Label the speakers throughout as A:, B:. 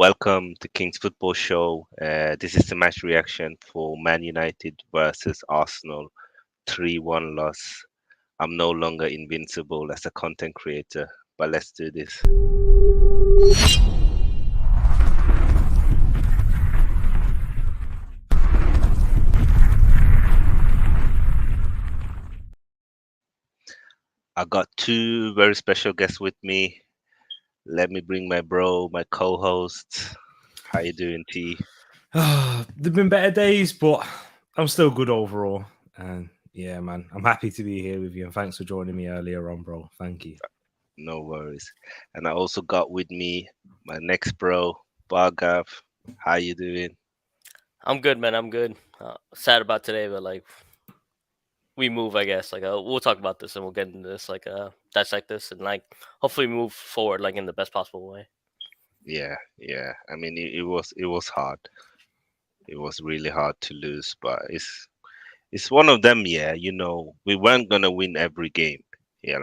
A: Welcome to King's Football Show. This is the match reaction for Man United versus Arsenal 3-1 loss. I'm no longer invincible as a content creator, but let's do this. I got two very special guests with me. Let me bring my bro, my co-host. How you doing, T?
B: There've been better days, but I'm still good overall. And yeah, man, I'm happy to be here with you. And thanks for joining me earlier on, bro. Thank you.
A: No worries. And I also got with me my next bro, Bargav. How you doing?
C: I'm good, man. I'm good. Sad about today, but we move, I guess. We'll talk about this and we'll get into this, dissect this and hopefully move forward in the best possible way.
A: Yeah. I mean, it was hard. It was really hard to lose, but it's one of them. Yeah, we weren't gonna win every game. Yeah,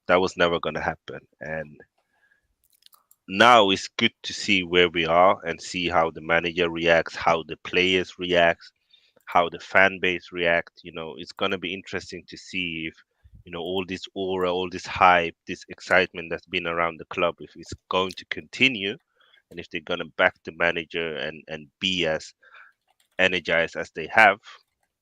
A: that was never gonna happen. And now it's good to see where we are and see how the manager reacts, how the players react, how the fan base react. It's gonna be interesting to see if all this aura, all this hype, this excitement that's been around the club, if it's going to continue, and if they're gonna back the manager and be as energized as they have,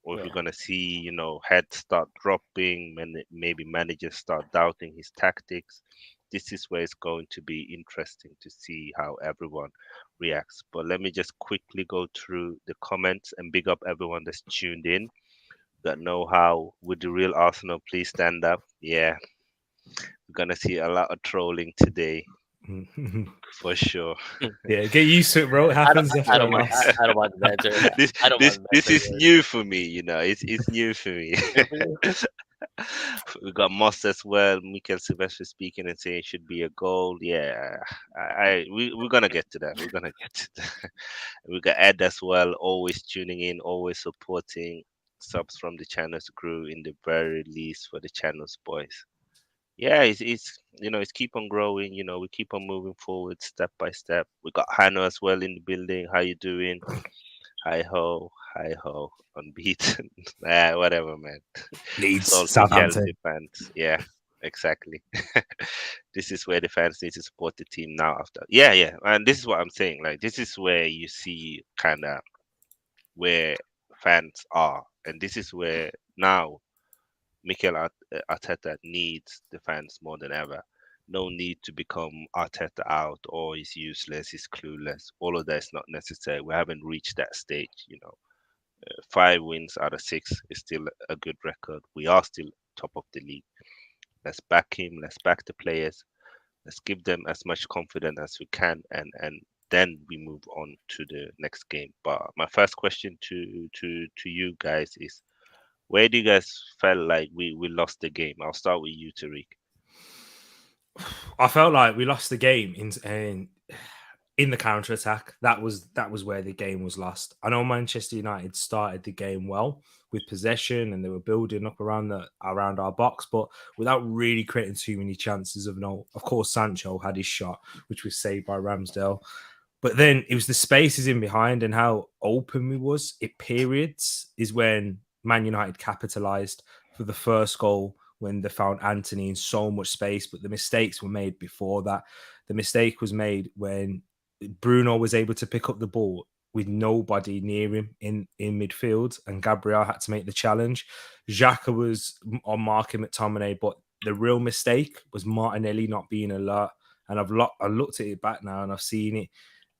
A: or if
C: Yeah.
A: you're gonna see, heads start dropping, maybe managers start doubting his tactics. This is where it's going to be interesting to see how everyone reacts. But let me just quickly go through the comments and big up everyone that's tuned in. That know how with the real Arsenal, please stand up. Yeah, we're gonna see a lot of trolling today for sure.
B: Yeah, get used to it, bro. It happens after
C: I
B: a
C: don't mind.
B: loss.
C: I don't mind the banter.
A: this
C: I don't
A: this
C: mind the
A: this
C: banter.
A: is new for me. It's new for me.
C: Good for you.
A: We got Moss as well. Mikel Silvestre speaking and saying it should be a goal. Yeah, we're gonna get to that. We're gonna get to that. We got Ed as well, always tuning in, always supporting. Subs from the channels grew in the very least for the channels, boys. Yeah, it's keep on growing. We keep on moving forward step by step. We got Hannah as well in the building. How you doing? Hi ho, unbeaten. Whatever, man.
B: Leeds,
A: Salty
B: Southampton.
A: Chelsea fans. Yeah, exactly. This is where the fans need to support the team now after. Yeah. And this is what I'm saying. Like, this is where you see kind of where fans are. And this is where now Arteta needs the fans more than ever. No need to become Arteta out or he's useless, he's clueless. All of that is not necessary. We haven't reached that stage. 5 wins out of 6 is still a good record. We are still top of the league. Let's back him. Let's back the players. Let's give them as much confidence as we can, and then we move on to the next game. But my first question to you guys is, where do you guys felt like we lost the game? I'll start with you, Tariq.
B: I felt like we lost the game in the counter attack. That was where the game was lost. I know Manchester United started the game well with possession and they were building up around our box, but without really creating too many chances of no. Of course, Sancho had his shot, which was saved by Ramsdale. But then it was the spaces in behind and how open we was. It periods is when Man United capitalized for the first goal when they found Anthony in so much space, but the mistakes were made before that. The mistake was made when Bruno was able to pick up the ball with nobody near him in midfield, and Gabriel had to make the challenge. Xhaka was on marking McTominay, but the real mistake was Martinelli not being alert. And I looked at it back now and I've seen it.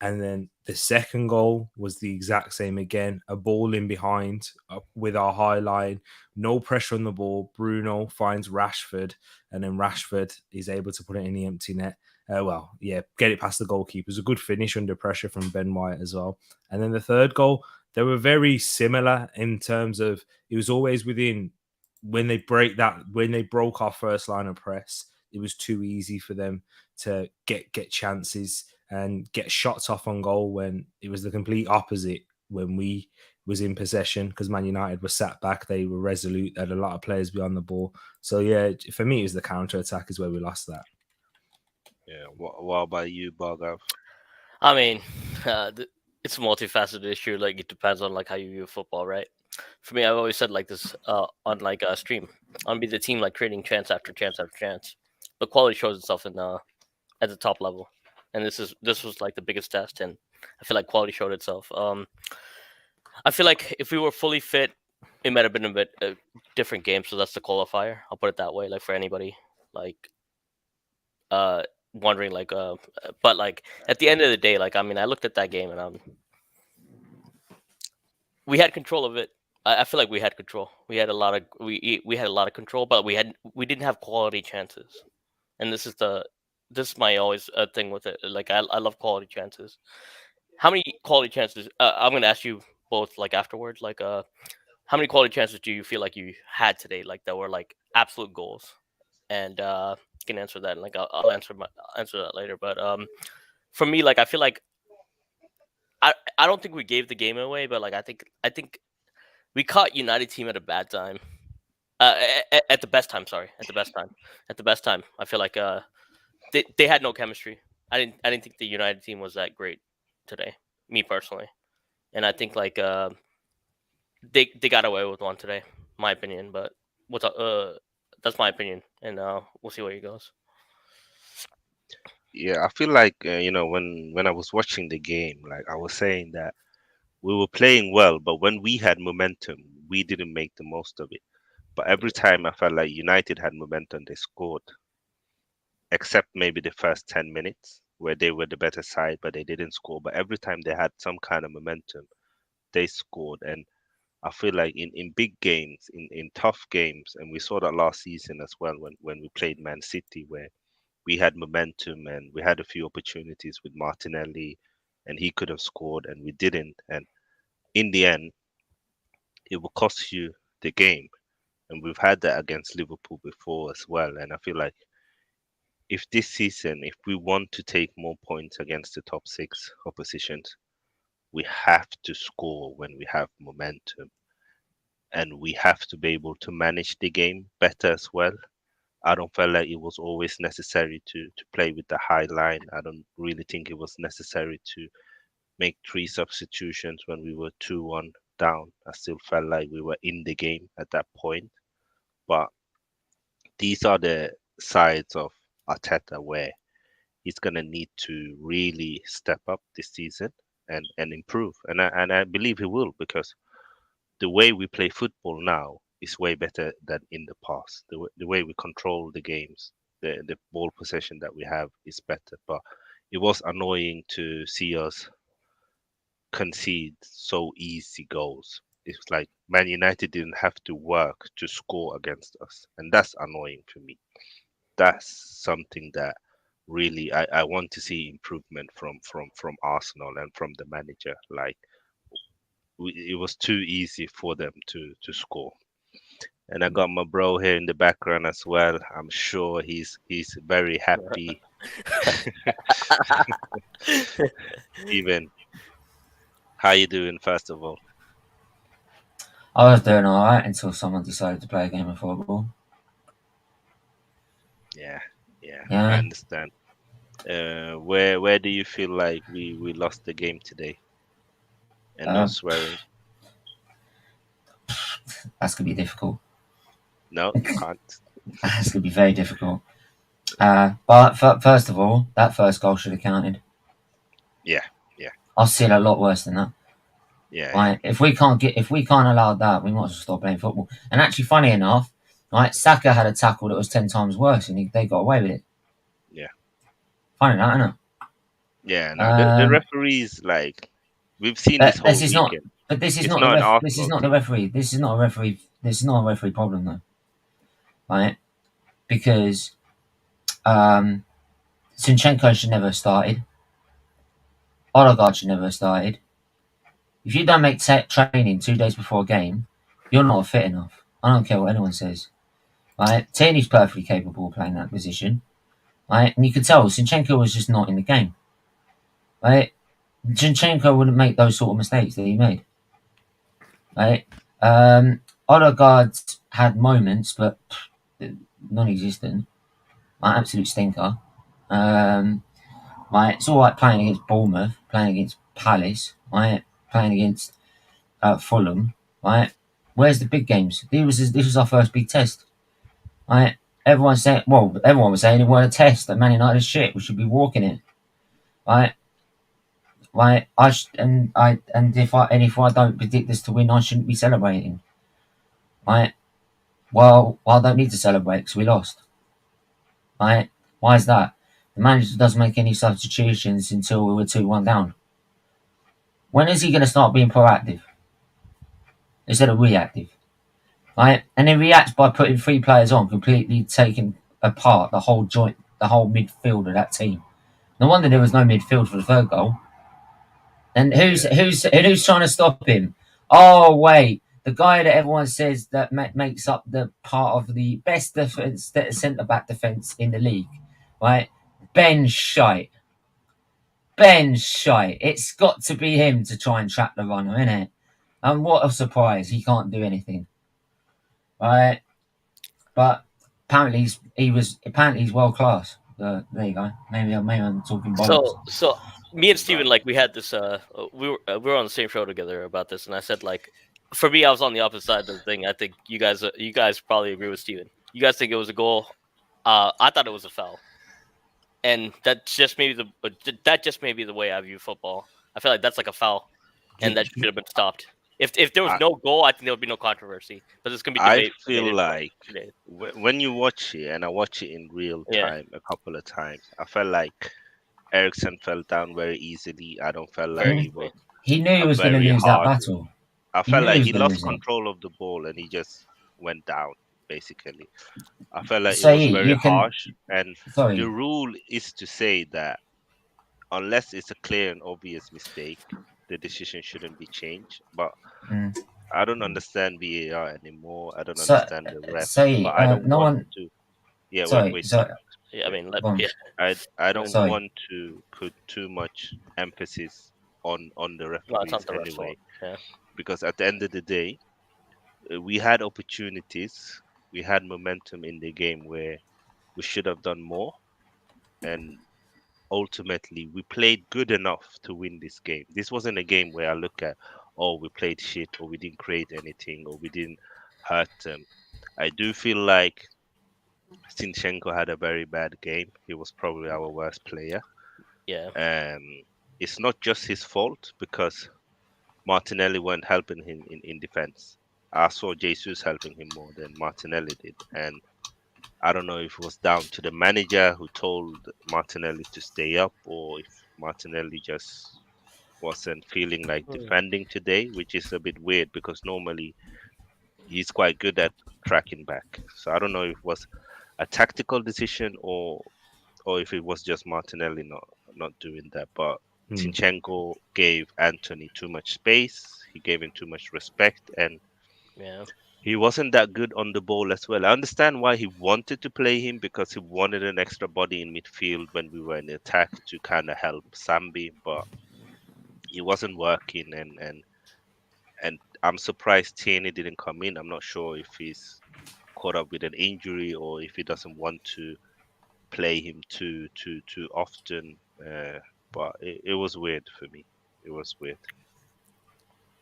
B: And then the second goal was the exact same again. A ball in behind with our high line. No pressure on the ball. Bruno finds Rashford. And then Rashford is able to put it in the empty net. Get it past the goalkeeper. It was a good finish under pressure from Ben White as well. And then the third goal, they were very similar in terms of it was always within when they broke our first line of press. It was too easy for them to get chances and get shots off on goal when it was the complete opposite when we was in possession because Man United were sat back. They were resolute. They had a lot of players beyond the ball. So, yeah, for me, it was the counter-attack is where we lost that.
A: Yeah. What about you, Bargav?
C: I mean, it's a multifaceted issue. Like it depends on like how you view football, right? For me, I've always said like this on like a stream. I'll be the team like creating chance after chance after chance. The quality shows itself in at the top level, and this was like the biggest test, and I feel like quality showed itself. I feel like if we were fully fit, it might have been a bit different game. So that's the qualifier. I'll put it that way. Like for anybody, like uh wondering but like at the end of the day, like I mean I looked at that game and we had control of it. I feel like we had control. We had a lot of we had a lot of control, but we didn't have quality chances. And this is my always thing with it. Like I love quality chances. How many quality chances? I'm gonna ask you both like afterwards. Like how many quality chances do you feel like you had today? Like that were like absolute goals. And you can answer that. And like I'll answer that later. But for me, like I feel like I don't think we gave the game away, but like I think we caught United team at a bad time. At the best time, sorry, at the best time. I feel like they had no chemistry. I didn't think the United team was that great today, me personally, and I think like they got away with one today, my opinion. But what's that's my opinion, and we'll see where he goes.
A: Yeah, I feel like when I was watching the game, like I was saying that we were playing well, but when we had momentum, we didn't make the most of it. But every time I felt like United had momentum, they scored, except maybe the first 10 minutes where they were the better side, but they didn't score. But every time they had some kind of momentum, they scored. And I feel like in big games, in tough games, and we saw that last season as well when we played Man City, where we had momentum and we had a few opportunities with Martinelli, and he could have scored, and we didn't. And in the end, it will cost you the game. And we've had that against Liverpool before as well. And I feel like if this season, if we want to take more points against the top six oppositions, we have to score when we have momentum. And we have to be able to manage the game better as well. I don't feel like it was always necessary to play with the high line. I don't really think it was necessary to make three substitutions when we were 2-1 down. I still felt like we were in the game at that point. But these are the sides of Arteta where he's gonna need to really step up this season and improve. And I believe he will, because the way we play football now is way better than in the past. The way we control the games, the ball possession that we have is better. But it was annoying to see us concede so easy goals. It's like Man United didn't have to work to score against us, and that's annoying for me. That's something that really I want to see improvement from Arsenal and from the manager. Like it was too easy for them to score. And I got my bro here in the background as well. I'm sure he's very happy. Even how you doing first of all?
D: I was doing all right until someone decided to play a game of football.
A: Yeah, yeah, I
D: Yeah,
A: understand. Where do you feel like we lost the game today? And no
D: um,
A: swearing.
D: that's gonna be difficult.
A: No, you can't.
D: That's gonna be very difficult. But first of all, that first goal should have counted.
A: Yeah, yeah,
D: I've seen a lot worse than that.
A: yeah, yeah.
D: Right? If we can't allow that, we might as well stop playing football. And actually, funny enough, right, Saka had a tackle that was 10 times worse, and they got away with it.
A: Yeah.
D: Funny that, isn't it?
A: Yeah, no, the referees, like we've seen this
D: But
A: whole
D: this is not.
A: weekend.
D: But this is
A: It's
D: not the
A: not an
D: ref. This is
A: Arsenal
D: not the
A: team.
D: referee. This is not a referee. This is not a referee problem though, right? Because Sinchenko should never have started. Odegaard should never have started. If you don't make training 2 days before a game, you're not fit enough. I don't care what anyone says. Right? Tierney's perfectly capable of playing that position. Right? And you could tell Sinchenko was just not in the game. Right? Sinchenko wouldn't make those sort of mistakes that he made. Right? Odegaard had moments, but non-existent. Absolute stinker. Right, it's all right playing against Bournemouth, playing against Palace, right, playing against Fulham, right. Where's the big games? This was our first big test, right. Everyone was saying it weren't a test. That Man United is shit. We should be walking it, right. Right, if I don't predict this to win, I shouldn't be celebrating, right. Well, I don't need to celebrate because we lost, right. Why is that? The manager doesn't make any substitutions until we were 2-1 down. When is he going to start being proactive instead of reactive? Right? And he reacts by putting 3 players on, completely taking apart the whole midfield of that team. No wonder there was no midfield for the third goal. And who's trying to stop him? Oh wait, the guy that everyone says that makes up the part of the best defense, centre back defense in the league, right? Ben Shite. It's got to be him to try and trap the runner, innit? And what a surprise! He can't do anything, right? But apparently he's world class. There you go. Maybe I'm talking bollocks.
C: So me and Steven, like, we had this. We were on the same show together about this, and I said, like, for me, I was on the opposite side of the thing. I think you guys probably agree with Steven. You guys think it was a goal. I thought it was a foul, and that just may be the way I view football. I feel like that's like a foul, and that should have been stopped. If there was no goal, I think there would be no controversy. But it's gonna be debate.
A: I feel like when you watch it, and I watch it in real time a couple of times, I felt like Ericsson fell down very easily. I don't feel like
D: he knew he was going to lose that battle.
A: I felt like he lost control of the ball and he just went down, basically. I felt like it was very harsh. And the rule is to say that unless it's a clear and obvious mistake, the decision shouldn't be changed. But I don't understand VAR anymore. I don't understand the ref. But I don't want to. Yeah, wait.
C: Yeah, I mean,
A: I don't want to put too much emphasis on the referees anyway, because at the end of the day, we had opportunities, we had momentum in the game where we should have done more, and ultimately we played good enough to win this game. This wasn't a game where I look at, oh, we played shit, or we didn't create anything, or we didn't hurt them. I do feel like Zinchenko had a very bad game. He was probably our worst player.
C: Yeah.
A: It's not just his fault because Martinelli weren't helping him in defense. I saw Jesus helping him more than Martinelli did. And I don't know if it was down to the manager who told Martinelli to stay up, or if Martinelli just wasn't feeling like defending today, which is a bit weird because normally he's quite good at tracking back. So I don't know if it was a tactical decision or if it was just Martinelli not doing that. But Zinchenko gave Anthony too much space. He gave him too much respect, and he wasn't that good on the ball as well. I understand why he wanted to play him, because he wanted an extra body in midfield when we were in attack to kind of help Sambi, but he wasn't working, and I'm surprised Tierney didn't come in. I'm not sure if he's caught up with an injury or if he doesn't want to play him too often. But it was weird for me. It was weird.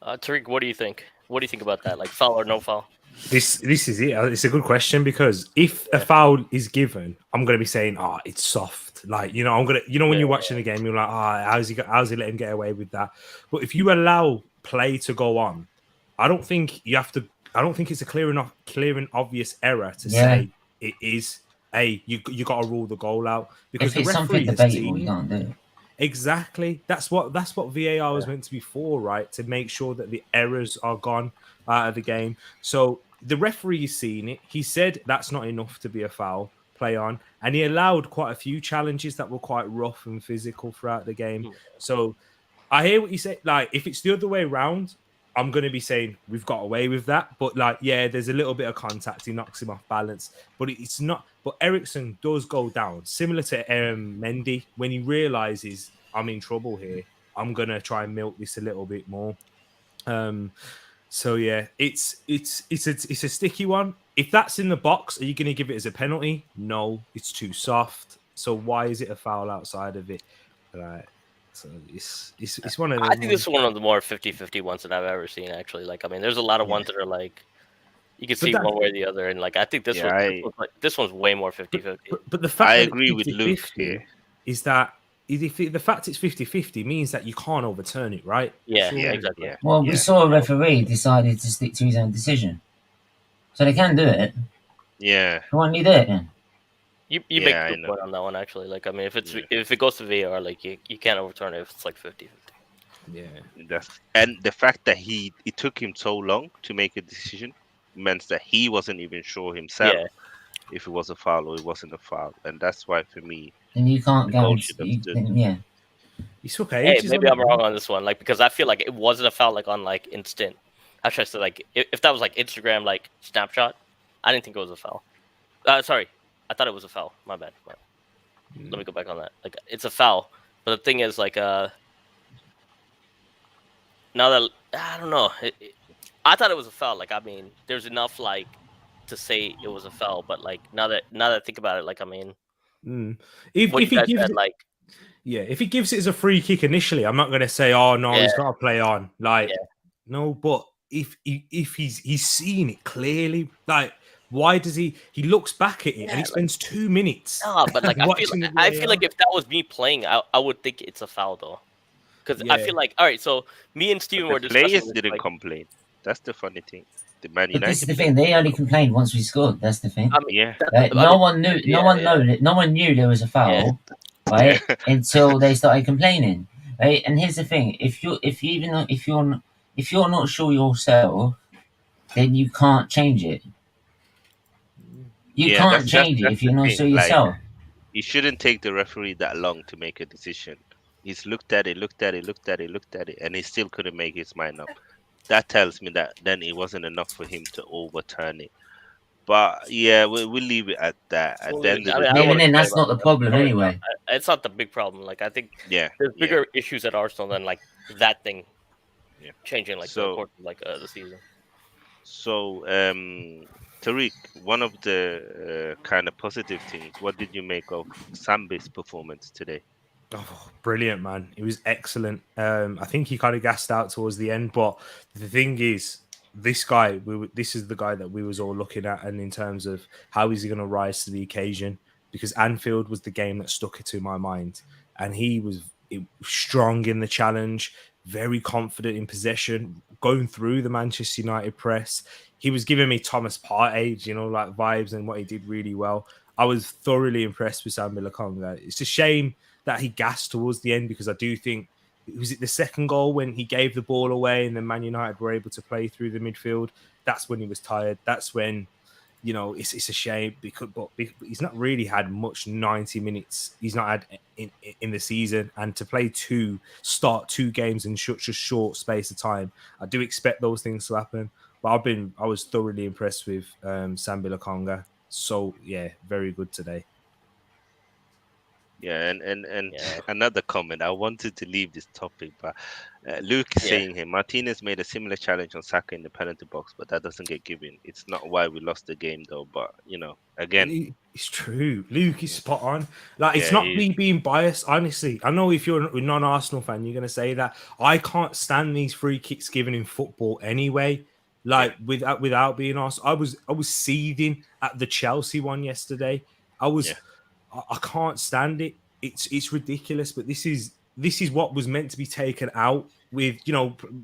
C: Tariq, what do you think? What do you think about that? Like, foul or no foul?
B: This is it. It's a good question, because if a foul is given, I'm going to be saying, it's soft. Like, I'm going to, when you're watching the game, you're like, how's he let him get away with that? But if you allow play to go on, I don't think it's a clear and obvious error to say it is. You got to rule the goal out, because
D: if
B: the referee has seen
D: you can't do it.
B: Exactly. That's what VAR was meant to be for, right? To make sure that the errors are gone out of the game. So the referee's seen it. He said that's not enough to be a foul. Play on, and he allowed quite a few challenges that were quite rough and physical throughout the game. So I hear what you say. Like, if it's the other way around, I'm going to be saying we've got away with that. But there's a little bit of contact. He knocks him off balance, but it's not. But Ericsson does go down, similar to Mendy, when he realizes I'm in trouble here. I'm going to try and milk this a little bit more. So yeah, it's a sticky one. If that's in the box, are you going to give it as a penalty? No, it's too soft. So why is it a foul outside of it? Like, so it's one of
C: I
B: them
C: think this
B: ones.
C: is one of the more 50-50 ones that I've ever seen. Actually, like I mean, there's a lot of
B: Yeah.
C: ones that are like you can
B: But
C: see
B: that,
C: one way or the other, and like I think this
A: Yeah,
C: this one's way more
B: but,
C: 50-50.
B: but the
A: I
B: fact that
A: agree with
B: it's
A: Luke here.
B: 50-50 is that the fact it's 50-50 means that you can't overturn it, right?
C: Yeah,
B: Surely.
A: Yeah,
C: exactly.
A: yeah,
D: Well, we
A: yeah,
D: saw a referee decided to stick to his own decision, so they can do it.
A: yeah,
D: Why don't you do it then?
C: You make
A: yeah.
C: a
A: I
C: good
A: know.
C: point on that one actually. Like I mean,
A: Yeah,
C: if it goes to VAR, like you can't overturn it if it's like 50-50.
B: Yeah.
A: and the fact that it took him so long to make a decision meant that he wasn't even sure himself
C: Yeah.
A: if it was a foul or it wasn't a foul, and that's why for me
D: Then you can't
A: the goal should have
D: guarantee.
A: stood.
D: Then, yeah,
B: He took
C: Hey,
B: ages
C: maybe
B: on that
C: I'm wrong
B: one.
C: on this one, like because I feel like it wasn't a foul like on like instant. Actually, I said like if that was like Instagram like snapshot, I didn't think it was a foul. Sorry, I thought it was a foul. My bad. Let me go back on that. Like it's a foul, but the thing is like now that I don't know, I thought it was a foul. Like I mean, there's enough like to say it was a foul, but like now that I think about it, like I mean,
B: Mm.
C: what
B: If
C: you
B: he
C: guys
B: gives
C: said,
B: it,
C: like
B: yeah, if he gives it as a free kick initially, I'm not going to say, oh no,
C: yeah,
B: he's got to play on. Like,
C: yeah,
B: no, but if he's seen it clearly, like, why does he looks back at it and
C: yeah,
B: he
C: like
B: spends 2 minutes
C: no, but like
B: watching the
C: I feel
B: VAR?
C: like if that was me playing, I would think it's a foul though, because I
B: Yeah,
C: feel like all right, so me and
A: But
C: Steven
A: the
C: were discussing
A: players
C: this
A: didn't
C: like
A: complain. That's the funny thing. The Man
D: but this is
A: United
D: the
A: players
D: thing. They
A: didn't
D: only
A: complain.
D: complained once we scored. That's the thing.
C: I mean
A: Yeah,
C: I
D: No
C: mean
D: one knew. No
C: yeah,
D: one
C: yeah,
D: knew. No one knew there was a
C: yeah,
D: foul,
A: yeah,
D: right? Until they started complaining, right? And here's the thing: if you're not sure yourself, then you can't change it. You
A: yeah.
D: can't change it
A: That's
D: if
A: the
D: you're not sure
A: thing. Like,
D: yourself.
A: it shouldn't take the referee that long to make a decision. He's looked at it, looked at it, looked at it, looked at it, and he still couldn't make his mind up. That tells me that then it wasn't enough for him to overturn it. But yeah, we'll leave it at that. At
C: We'll
A: the
C: leave it.
A: end of
C: I
A: the
C: mean, I
D: But
C: don't
D: even
C: want
A: day,
C: to
D: then,
C: complain
D: that's
C: about
D: not
C: it.
D: the problem anyway.
C: It's not the big problem. Like I think
A: yeah,
C: there's
A: yeah,
C: bigger issues at Arsenal than like that thing
A: yeah.
C: changing like the
A: So,
C: course of like the season.
A: so, Tariq, one of the kind of positive things. What did you make of Sambi's performance today?
B: oh, brilliant, man. It was excellent. I think he kind of gassed out towards the end, but the thing is, this guy, this is the guy that we was all looking at, and in terms of how is he going to rise to the occasion, because Anfield was the game that stuck it to my mind, and he was strong in the challenge, very confident in possession, going through the Manchester United press. He was giving me Thomas Partey, like vibes, and what he did really well. I was thoroughly impressed with Sambi Lokonga. It's a shame that he gassed towards the end, because I do think, was it the second goal when he gave the ball away and then Man United were able to play through the midfield? That's when he was tired. That's when, it's a shame, but he's not really had much 90 minutes. He's not had in the season, and to start two games in such a short space of time, I do expect those things to happen. But I was thoroughly impressed with Sambi Lokonga. So yeah, very good today.
A: Yeah, and
C: Yeah,
A: another comment. I wanted to leave this topic, but Luke is
C: yeah.
A: saying here, Martinez made a similar challenge on Saka in the penalty box, but that doesn't get given. It's not why we lost the game, though. But again,
B: It's true. Luke is spot on. Like, it's
A: yeah,
B: not me being biased, honestly. I know if you're a non-Arsenal fan, you're going to say that. I can't stand these free kicks given in football anyway.
A: yeah,
B: Like, without being honest, I was seething at the Chelsea one yesterday.
A: yeah,
B: I can't stand it. It's ridiculous, but this is what was meant to be taken out, with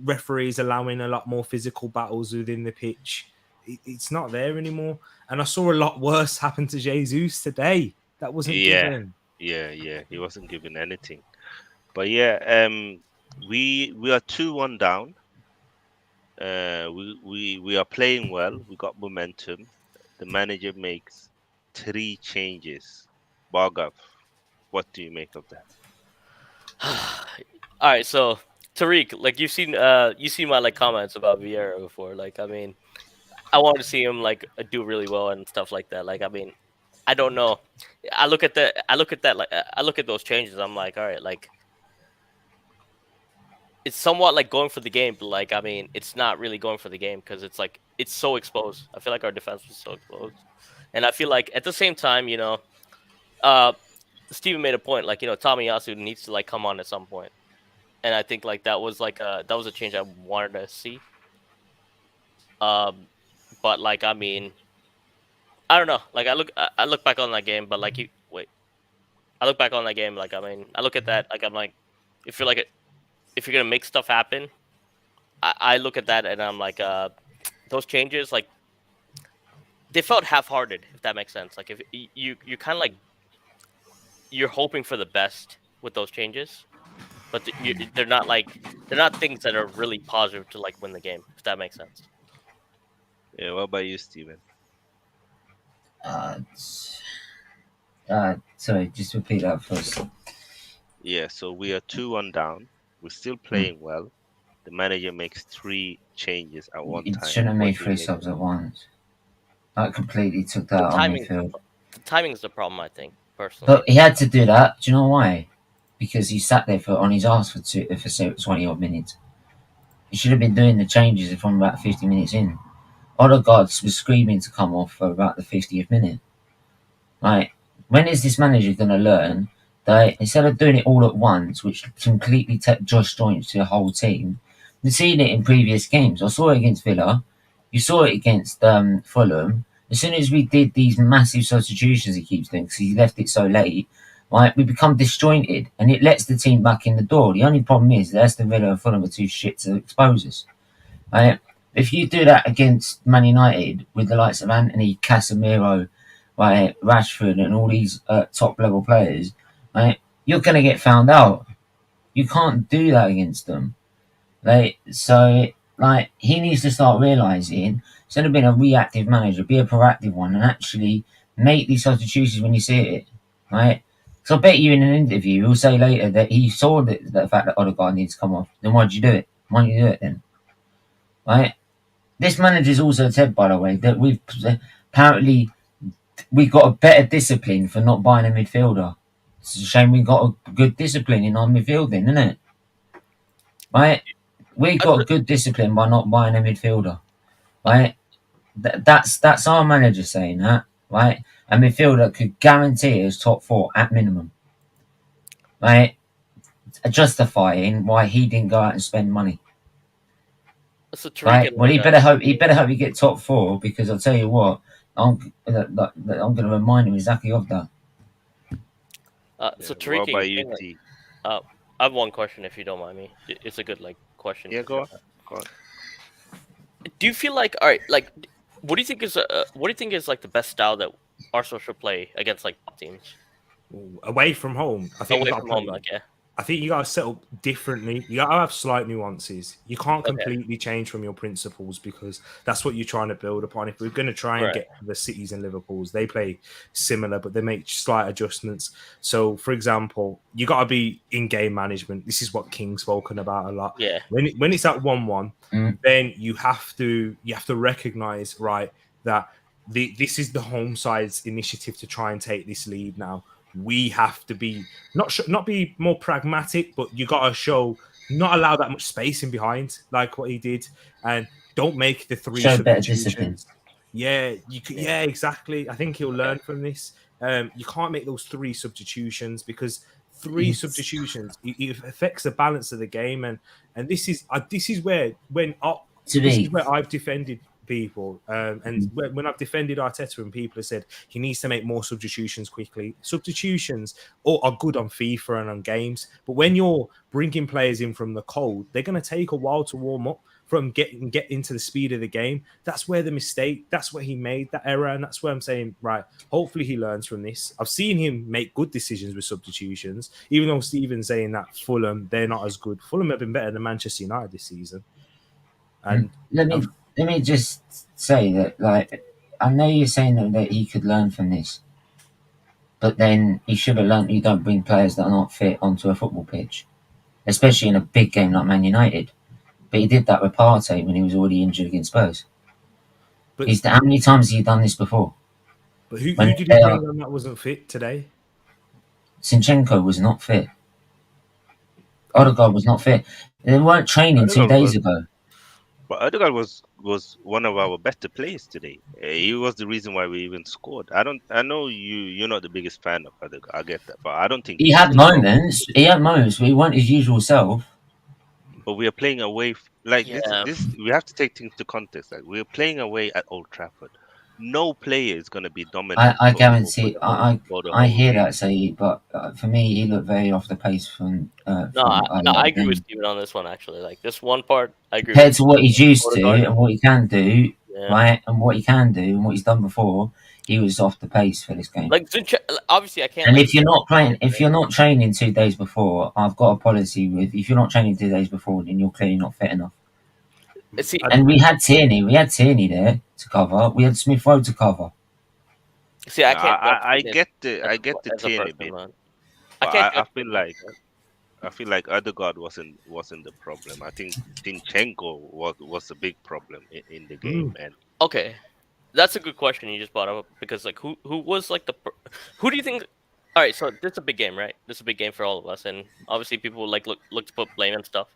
B: referees allowing a lot more physical battles within the pitch. It's not there anymore. And I saw a lot worse happen to Jesus today. That wasn't
A: yeah,
B: given.
A: yeah. He wasn't given anything. But yeah, we are 2-1 down. We are playing well. We got momentum. The manager makes 3 changes. Bargav, what do you make of that?
C: All right, so Tariq, like you've seen my like comments about Vieira before. Like, I mean, I wanted to see him like do really well and stuff like that. Like, I mean, I don't know. I look at that, like I look at those changes. I'm like, all right, like it's somewhat like going for the game, but like I mean, it's not really going for the game because it's like it's so exposed. I feel like our defense was so exposed, and I feel like at the same time, uh, Steven made a point, like, Tomiyasu needs to like come on at some point, and I think like that was a change I wanted to see. But like I mean, I don't know. Like I look back on that game, but like I look back on that game, like I mean, I look at that, like I'm like, if you're like if you're gonna make stuff happen, I look at that and I'm like, those changes, like they felt half-hearted, if that makes sense. Like if you kind of like you're hoping for the best with those changes, but they're not things that are really positive to like win the game, if that makes sense.
A: Yeah, what about you, Steven?
D: Uh, sorry, just repeat that first.
A: Yeah, so we are 2-1 down. We're still
D: Hmm.
A: playing well. The manager makes 3 changes at one
D: You
A: time.
D: shouldn't have
A: What
D: made
A: do you
D: 3
A: make
D: subs
A: of
D: at once. That completely took
C: The
D: that on
C: timing,
D: midfield.
C: the timing is the problem, I think, personally.
D: But he had to do that. Do you know why? Because he sat there on his ass for 20 odd minutes. He should have been doing the changes from about 50 minutes in. Odegaard was screaming to come off for about the 50th minute. Like, when is this manager going to learn that instead of doing it all at once, which completely took Josh joints to the whole team, we've seen it in previous games. I saw it against Villa. You saw it against Fulham. As soon as we did these massive substitutions he keeps doing, because he left it so late, right, we become disjointed, and it lets the team back in the door. The only problem is that Aston Villa and Fulham are too shit to expose us. Right? If you do that against Man United with the likes of Anthony, Casemiro, right, Rashford, and all these top level players, right, you're going to get found out. You can't do that against them. Like, he needs to start realizing instead of being a reactive manager, be a proactive one and actually make these substitutions when you see it, right? So I bet you in an interview he'll say later that he saw the fact that Odegaard needs to come off. Then why'd you do it? Why don't you do it then, right? This manager's also said, by the way, that we've apparently we got a better discipline for not buying a midfielder. It's a shame we got a good discipline in our midfielding, isn't it? Right? We got a good discipline by not buying a midfielder. Right? That's our manager saying that. Right? A midfielder could guarantee us top 4 at minimum. Right? Justifying why he didn't go out and spend money.
C: So Tariq
D: Right?
C: and
D: Well, he
C: like,
D: better hope he get top 4 because I'll tell you what, I'm going to remind him exactly of that.
C: so
A: it?
C: Tariq
A: What about
C: and
A: you,
C: King, like,
A: T?
C: I have one question if you don't mind me. It's a good like question.
A: Yeah, go on. Go on.
C: Do you feel like, all right, like what do you think is like the best style that Arsenal should play against like top teams
B: Away from home, I think
C: away
B: you got
C: from
B: to
C: home?
B: play.
C: Like, yeah,
B: I think you got to set up differently. You got to have slight nuances. You can't
C: okay,
B: completely change from your principles because that's what you're trying to build upon. If we're going to try and
C: right,
B: get the Cities and Liverpools, they play similar, but they make slight adjustments. So, for example, you got to be in game management. This is what King's spoken about a lot.
C: yeah,
B: When it's at 1-1,
D: Mm.
B: then you have to recognize, right, that this is the home side's initiative to try and take this lead now. We have to be not be more pragmatic, but you got to show not allow that much space in behind, like what he did, and don't make the 3
D: Show better discipline.
B: substitutions. Yeah, yeah, exactly. I think he'll learn from this. You can't make those 3 substitutions because 3 substitutions it affects the balance of the game, and this is where this is where I've defended people, and when I've defended Arteta and people have said he needs to make more substitutions quickly. Substitutions are good on FIFA and on games, but when you're bringing players in from the cold, they're going to take a while to warm up from get into the speed of the game. That's where the mistake, that's where he made that error, and that's where I'm saying, right, hopefully he learns from this. I've seen him make good decisions with substitutions, even though Steven's saying that Fulham, they're not as good. Fulham have been better than Manchester United this season. And
D: let me just say that, like, I know you're saying that he could learn from this, but then he should have learned you don't bring players that are not fit onto a football pitch, especially in a big game like Man United. But he did that with Partey when he was already injured against Spurs.
B: But
D: How many times has he done this before?
B: But who
D: When
B: did he bring on that wasn't fit today?
D: Zinchenko was not fit. Odegaard was not fit. They weren't training 2
A: Odegaard
D: days
A: was-
D: ago.
A: But Odegaard was one of our better players today. He was the reason why we even scored. I don't. I know you're not the biggest fan of Odegaard. I get that, but I don't think
D: He
A: he's
D: had
A: the problem.
D: moments. He had moments, but he wasn't his usual self.
A: But we are playing away. Like this.
C: Yeah.
A: This we have to take things to context. Like we're playing away at Old Trafford. No player is going to be dominant
D: I
A: for
D: guarantee.
A: for the
D: I
A: whole
D: hear
A: game.
D: that say, but for me, he looked very off the pace
C: No,
D: from a
C: no,
D: lot
C: I
D: of
C: agree with
D: games
C: Steven on this one actually. Like this one part, I agree with
D: compared to what he's used to
C: Odegaard.
D: and what he can do,
C: Yeah.
D: right? And what he can do and what he's done before. He was off the pace for this game.
C: Like obviously, I can't
D: And
C: like.
D: if you're not playing, if you're not training 2 days before, I've got a policy with if you're not training 2 days before, then you're clearly not fit enough.
C: See,
B: I,
D: And we had Tierney there to cover. We had Smith Rowe to cover.
C: see, I can't judge
A: I
C: Steven
A: get the
C: as
A: I get the
C: as a
A: Tierney
C: person,
A: bit,
C: man. I
A: but
C: can't
A: I
C: judge
A: feel
C: him
A: like Odegaard wasn't the problem. I think Zinchenko was a big problem in the game, and
C: Okay, that's a good question you just brought up because like who was like who do you think? All right, so this is a big game, right? This is a big game for all of us, and obviously people like look to put blame and stuff.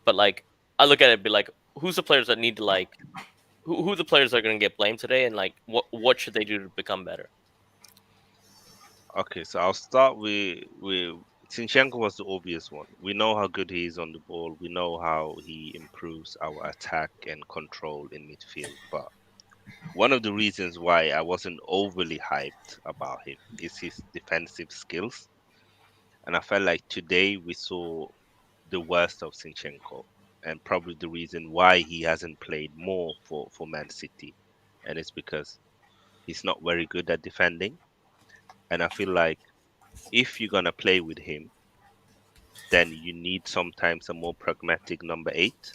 C: But like I look at it, and be like, who's the players that need to like who the players are going to get blamed today, and like what should they do to become better?
A: okay, so I'll start with Zinchenko was the obvious one. We know how good he is on the ball. We know how he improves our attack and control in midfield. But one of the reasons why I wasn't overly hyped about him is his defensive skills. And I felt like today we saw the worst of Zinchenko, and probably the reason why he hasn't played more for Man City. And it's because he's not very good at defending. And I feel like if you're gonna play with him, then you need sometimes a more pragmatic number 8.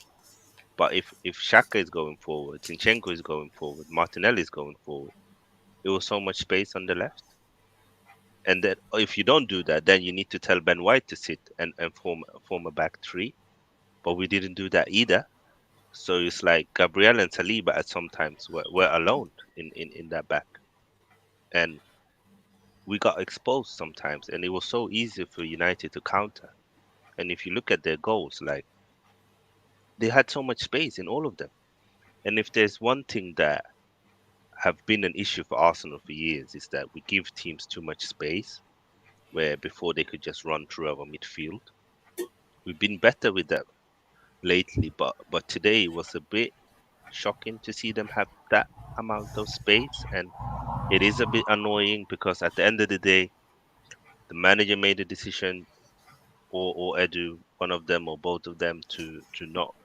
A: But if Shaka is going forward, Zinchenko is going forward, Martinelli is going forward, there was so much space on the left. And that if you don't do that, then you need to tell Ben White to sit and form a back three. But we didn't do that either. So it's like Gabriel and Saliba at sometimes were alone in that back. And we got exposed sometimes, and it was so easy for United to counter. And if you look at their goals, like they had so much space in all of them. And if there's one thing that have been an issue for Arsenal for years, is that we give teams too much space, where before they could just run through our midfield. We've been better with that lately, but today was a bit shocking to see them have that amount of space, and it is a bit annoying because at the end of the day, the manager made a decision, or Edu, one of them or both of them, to not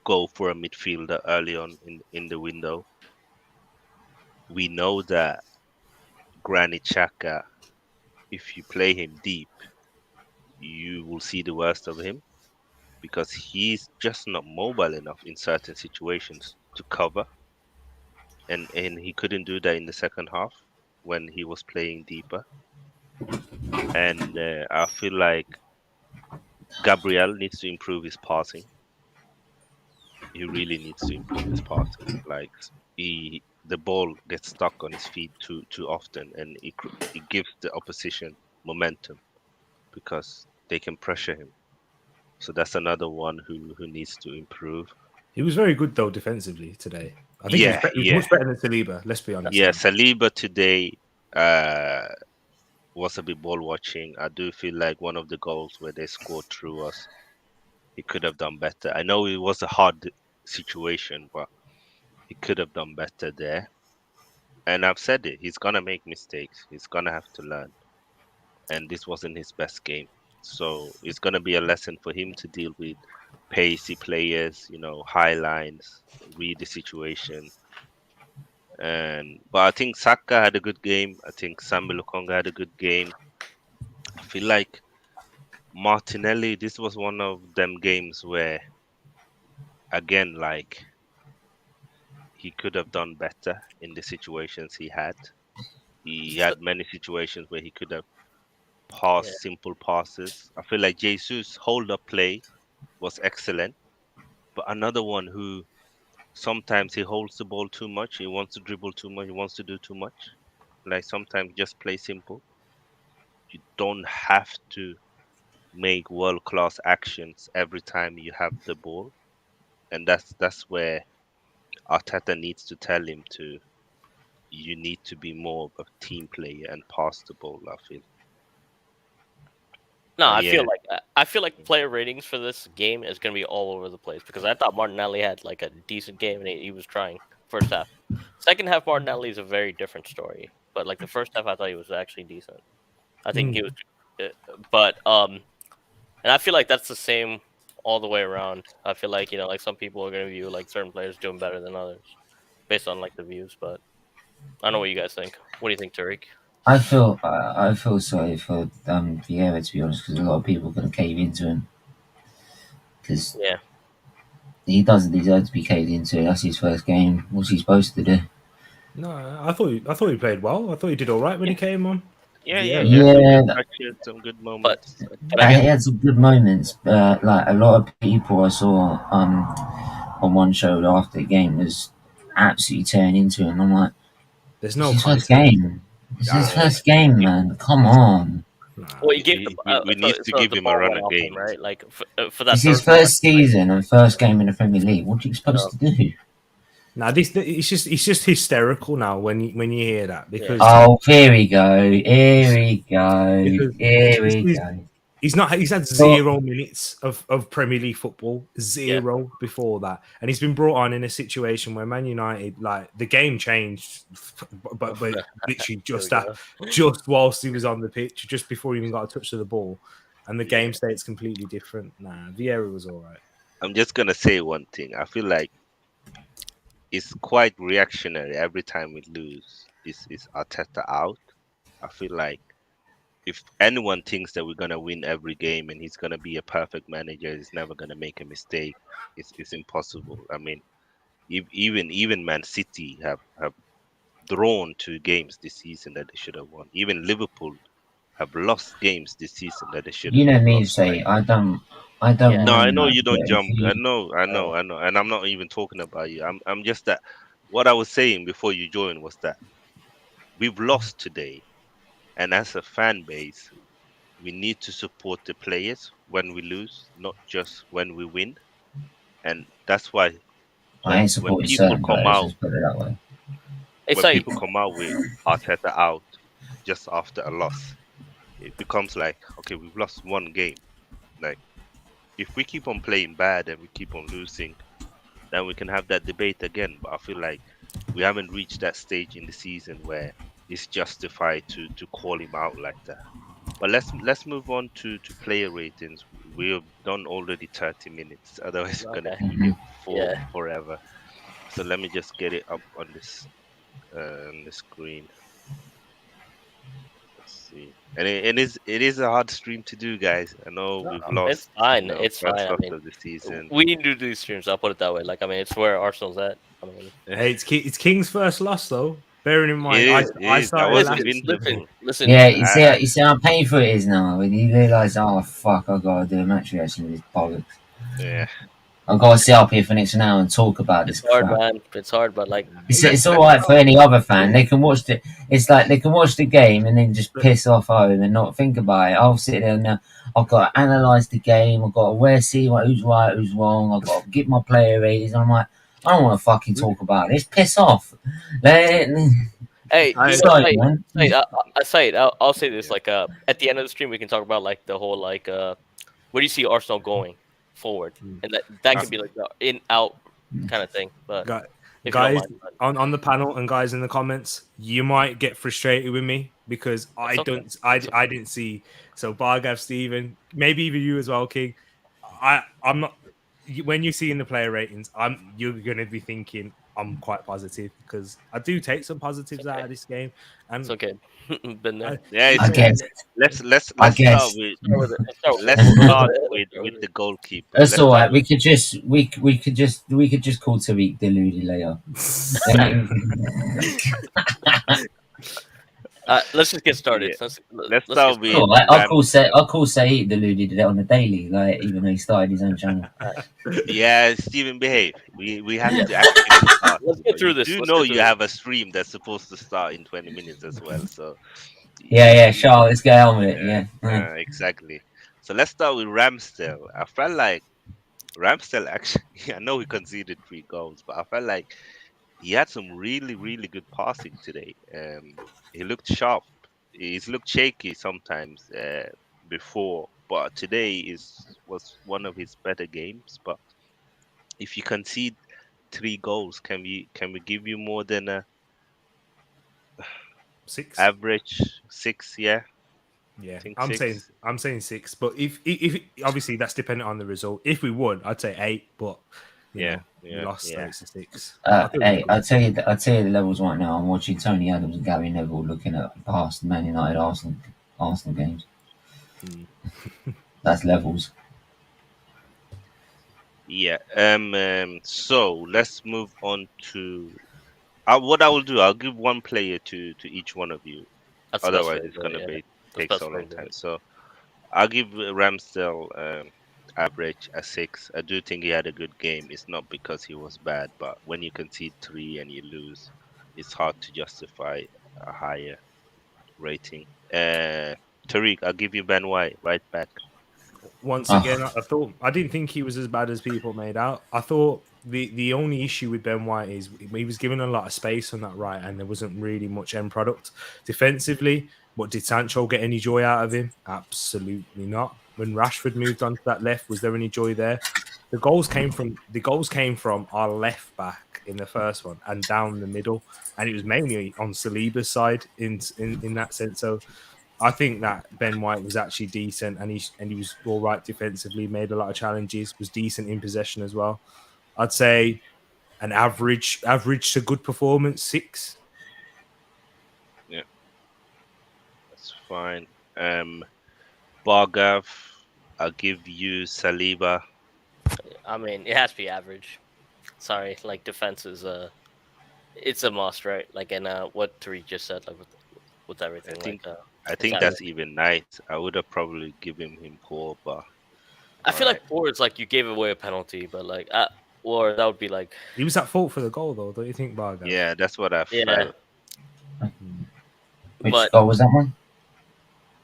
A: go for a midfielder early on in the window. We know that Granit Xhaka, if you play him deep, you will see the worst of him because he's just not mobile enough in certain situations to cover, and he couldn't do that in the second half when he was playing deeper. And I feel like Gabriel needs to improve his passing. He really needs to improve his passing. Like the ball gets stuck on his feet too often, and it gives the opposition momentum because they can pressure him. So that's another one who needs to improve.
B: he was very good though defensively today. I think
A: Yeah,
B: he was
A: yeah,
B: much better than Saliba. Let's be honest.
A: yeah. Saliba today uh, was a bit ball watching. I do feel like one of the goals where they scored through us, he could have done better. I know it was a hard situation, but he could have done better there. And I've said it, he's gonna make mistakes. He's gonna have to learn. And this wasn't his best game. So it's gonna be a lesson for him to deal with pacey players, high lines, read the situation. And but I think Saka had a good game. I think Samuel Lukonga had a good game. I feel like Martinelli, this was one of them games where again, like he could have done better in the situations he had. He
C: So,
A: had many situations where he could have
C: yeah,
A: passed simple passes. I feel like Jesus' hold up play was excellent, but another one who sometimes he holds the ball too much. He wants to dribble too much. He wants to do too much. Like sometimes just play simple. You don't have to make world class actions every time you have the ball. and that's where Arteta needs to tell him to. You need to be more of a team player and pass the ball. I feel.
C: No,
A: But
C: I
A: yeah,
C: feel like player ratings for this game is gonna be all over the place because I thought Martinelli had like a decent game and he was trying first half. Second half, Martinelli is a very different story. But like the first half, I thought he was actually decent. I think he was, uh, but and I feel like that's the same all the way around. I feel like like some people are gonna view like certain players doing better than others based on like the views. But I don't know what you guys think. What do you think, Tariq?
D: I feel sorry for Vieira, to be honest, because a lot of people are going to cave into him because
C: Yeah.
D: he doesn't deserve to be caved into. That's his first game. What's he supposed to do?
B: No, I thought he played well. I thought he did all right when he came on.
A: yeah.
B: Vieira.
A: He had some good
D: Yeah,
A: touches, some good
C: But
A: moments.
C: but I
D: he
C: guess
D: had some good moments, but like a lot of people I saw on one show after the game was absolutely tearing into him. I'm like,
B: There's
D: it's
B: no
D: his first
B: context.
D: game. It's his
A: Yeah,
D: first game,
A: he,
D: man. Come on.
C: well,
B: Nah.
C: he gave the
A: we need to
C: so
A: give
C: the
A: him a
C: ball
A: run
C: went
A: of
C: off him,
A: games.
C: right? Like for that
D: It's his
C: third goal,
D: first season and first game in the Premier League. What are you supposed to do?
B: Now it's just hysterical now when you hear that because
D: Oh, here we go. Here we go.
B: because
D: Here
B: this
D: we
B: is
D: go.
B: he's had
D: But
B: 0 minutes of Premier League football,
C: Yeah.
B: zero before that, and he's been brought on in a situation where Man United, like, the game changed, but literally
C: There we go.
B: just whilst he was on the pitch, just before he even got a touch of the ball, and the
A: Yeah.
B: game state's completely different. Nah, Vieira was all right.
A: I'm just gonna say one thing. I feel like it's quite reactionary every time we lose. Is Arteta out? I feel like if anyone thinks that we're gonna win every game and he's gonna be a perfect manager, he's never gonna make a mistake. It's impossible. I mean, even Man City have drawn 2 games this season that they should have won. Even Liverpool have lost games this season that they
D: you
A: shouldn't
D: know
A: have
D: me,
A: lost.
D: say
A: Like,
D: I don't
C: Yeah.
A: no, I
D: mind
A: know
D: that.
A: you
D: But
A: don't
D: if
A: jump. I
D: you,
A: know, I know,
C: Oh,
A: I know, and I'm not even talking about you. I'm just that. What I was saying before you joined was that we've lost today, and as a fan base, we need to support the players when we lose, not just when we win. And that's why
D: I ain't
A: when
D: supporting
A: people
D: certain
A: come
D: players.
A: out
D: Let's put it that way.
C: it's
A: when
C: like
A: people come out with Arteta out just after a loss, it becomes like, okay, we've lost 1 game. Like, if we keep on playing bad and we keep on losing, then we can have that debate again. But I feel like we haven't reached that stage in the season where it's justified to call him out like that. But let's move on to player ratings. We have done already 30 minutes. Otherwise, we're gonna
C: okay.
A: be here for
C: Yeah.
A: forever. So let me just get it up on the screen. Let's see. And it is a hard stream to do, guys. I know
C: No,
A: we've
C: it's
A: lost,
C: fine. It's
A: first
C: fine. I
A: loss
C: mean,
A: of the season.
C: we need to do these streams. I'll put it that way. Like, I mean, it's where Arsenal's at. I mean,
B: Hey, it's King's first loss though. Bearing in
A: It
B: mind,
A: is, it
B: I
A: is. I
B: started
A: was
B: last
A: invincible.
C: listen.
D: Yeah,
A: I,
D: you see how painful it is now when you realise, oh fuck, I gotta do a match reaction with this bollocks.
A: yeah.
D: I gotta sit up here for next an hour and talk about
C: It's
D: this
C: hard,
D: crap.
C: man. It's hard, but like,
D: It's all
A: Let's
D: right for any other fan. They can watch the. It's like they can watch the game and then just piss off home and not think about it. I'll sit there now. I've got to analyse the game. I've got to see who's right, who's wrong. I've got to get my player ratings. I'm like, I don't want to fucking talk about this. Piss off. Let it,
C: hey,
D: sorry, man.
C: I'll say this. Like, at the end of the stream, we can talk about like the whole like, where do you see Arsenal going forward, and that could be like the in out kind of thing. But if you don't
B: Guys
C: mind, but
B: on the panel and guys in the comments, you might get frustrated with me because
C: it's okay.
B: I didn't see. So Bargav, Steven, maybe even you as well, King. I'm not. When you see in the player ratings, you're gonna be thinking I'm quite positive because I do take some positives out of this game,
C: It's
B: and
C: okay. Been there.
A: Yeah,
D: I guess.
A: let's
D: I
A: start
D: guess.
A: with
C: Start with it.
A: let's start with the goalkeeper.
D: That's
A: Let's
D: all
A: start
D: right. We could just call Tariq deluded later.
C: Let's just get started.
A: Yeah.
C: Let's
A: Let's
C: get
A: start
C: started.
A: with
D: Cool.
A: Ramsdale.
D: I'll call Saeed deluded on the daily, like even though he started his own channel.
A: Yeah, Stephen, behave. We have
C: Yeah.
A: to actually start.
C: Let's
A: You
C: get
A: know,
C: through
A: you
C: this.
A: do
C: Let's
A: know
C: get through
A: you
C: this.
A: have a stream that's supposed to start in 20 minutes as well. So
D: Yeah, Charles, let's get on with it.
A: yeah,
D: Yeah.
A: exactly. So let's start with Ramsdale. I felt like Ramsdale actually, I know he conceded 3 goals, but I felt like he had some really, really good passing today. He looked sharp. He's looked shaky sometimes before, but today is was one of his better games. But if you concede 3 goals, can we give you more than a
B: 6.
A: average 6? Yeah, I
B: Yeah,
A: think
B: I'm saying
A: 6.
B: I'm saying 6. But if obviously that's dependent on the result. If we won, I'd say 8. But
A: Yeah,
B: we
A: yeah,
B: lost, so
A: yeah.
B: it's a 6. I think we're
D: Hey,
B: good.
D: I'll tell you the levels right now. I'm watching Tony Adams and Gary Neville looking at past Man United Arsenal games.
B: Mm.
D: That's levels.
A: Yeah. So let's move on to what I will do. I'll give one player to each one of you.
C: That's the best way
A: Otherwise,
C: to
A: it's
C: do it.
A: gonna
C: Yeah,
A: be
C: that's
A: take
C: the
A: so
C: best way
A: long
C: to do
A: time.
C: it.
A: So I'll give Ramsdale average a 6. I do think he had a good game. It's not because he was bad, but when you concede 3 and you lose, it's hard to justify a higher rating. Tariq, I'll give you Ben White right back.
B: Once again,
D: Oh,
B: I thought I didn't think he was as bad as people made out. I thought the only issue with Ben White is he was given a lot of space on that right, and there wasn't really much end product defensively. But did Sancho get any joy out of him? Absolutely not. When Rashford moved on to that left, was there any joy there? The goals came from our left back in the first one and down the middle, and it was mainly on Saliba's side in that sense. So I think that Ben White was actually decent, and he was all right defensively. Made a lot of challenges. Was decent in possession as well. I'd say an average to good performance 6.
A: Yeah, that's fine. Bargav, I'll give you Saliba.
C: I mean, it has to be average. Sorry, like defense is it's a must, right? Like, and what Tariq just said, like with
A: I
C: everything,
A: think
C: like
A: I
C: it's
A: think
C: average.
A: that's even nice. I would have probably given him poor, but
C: I
A: all
C: feel
A: right.
C: like poor is like you gave away a penalty, but like, or that would be like,
B: He was at fault for the goal, though. Don't you think, Bargav?
A: Yeah, that's what I
C: yeah,
A: felt.
B: Mm.
D: which
C: but
D: goal was that one?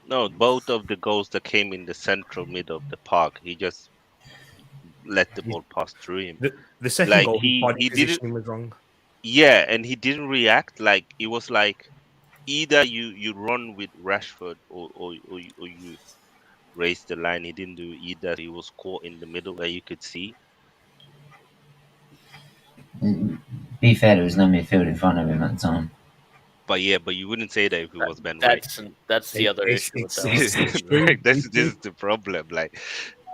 A: No, both of the goals that came in the central mid of the park, he just let the ball pass through him.
B: The second
A: Like
B: goal, his body
A: he didn't.
B: positioning was wrong.
A: Yeah, and he didn't react. Like it was like either you run with Rashford or you raise the line. He didn't do either. He was caught in the middle where you could see.
D: Be fair, there was no midfield in front of him at the time.
A: But yeah, but you wouldn't say that if it was Ben White.
C: that's the
B: It,
C: other
B: it's,
C: issue with
B: it's,
C: that one.
B: it's, it's true.
A: Like this
B: It's
A: this
B: true.
A: is the problem. Like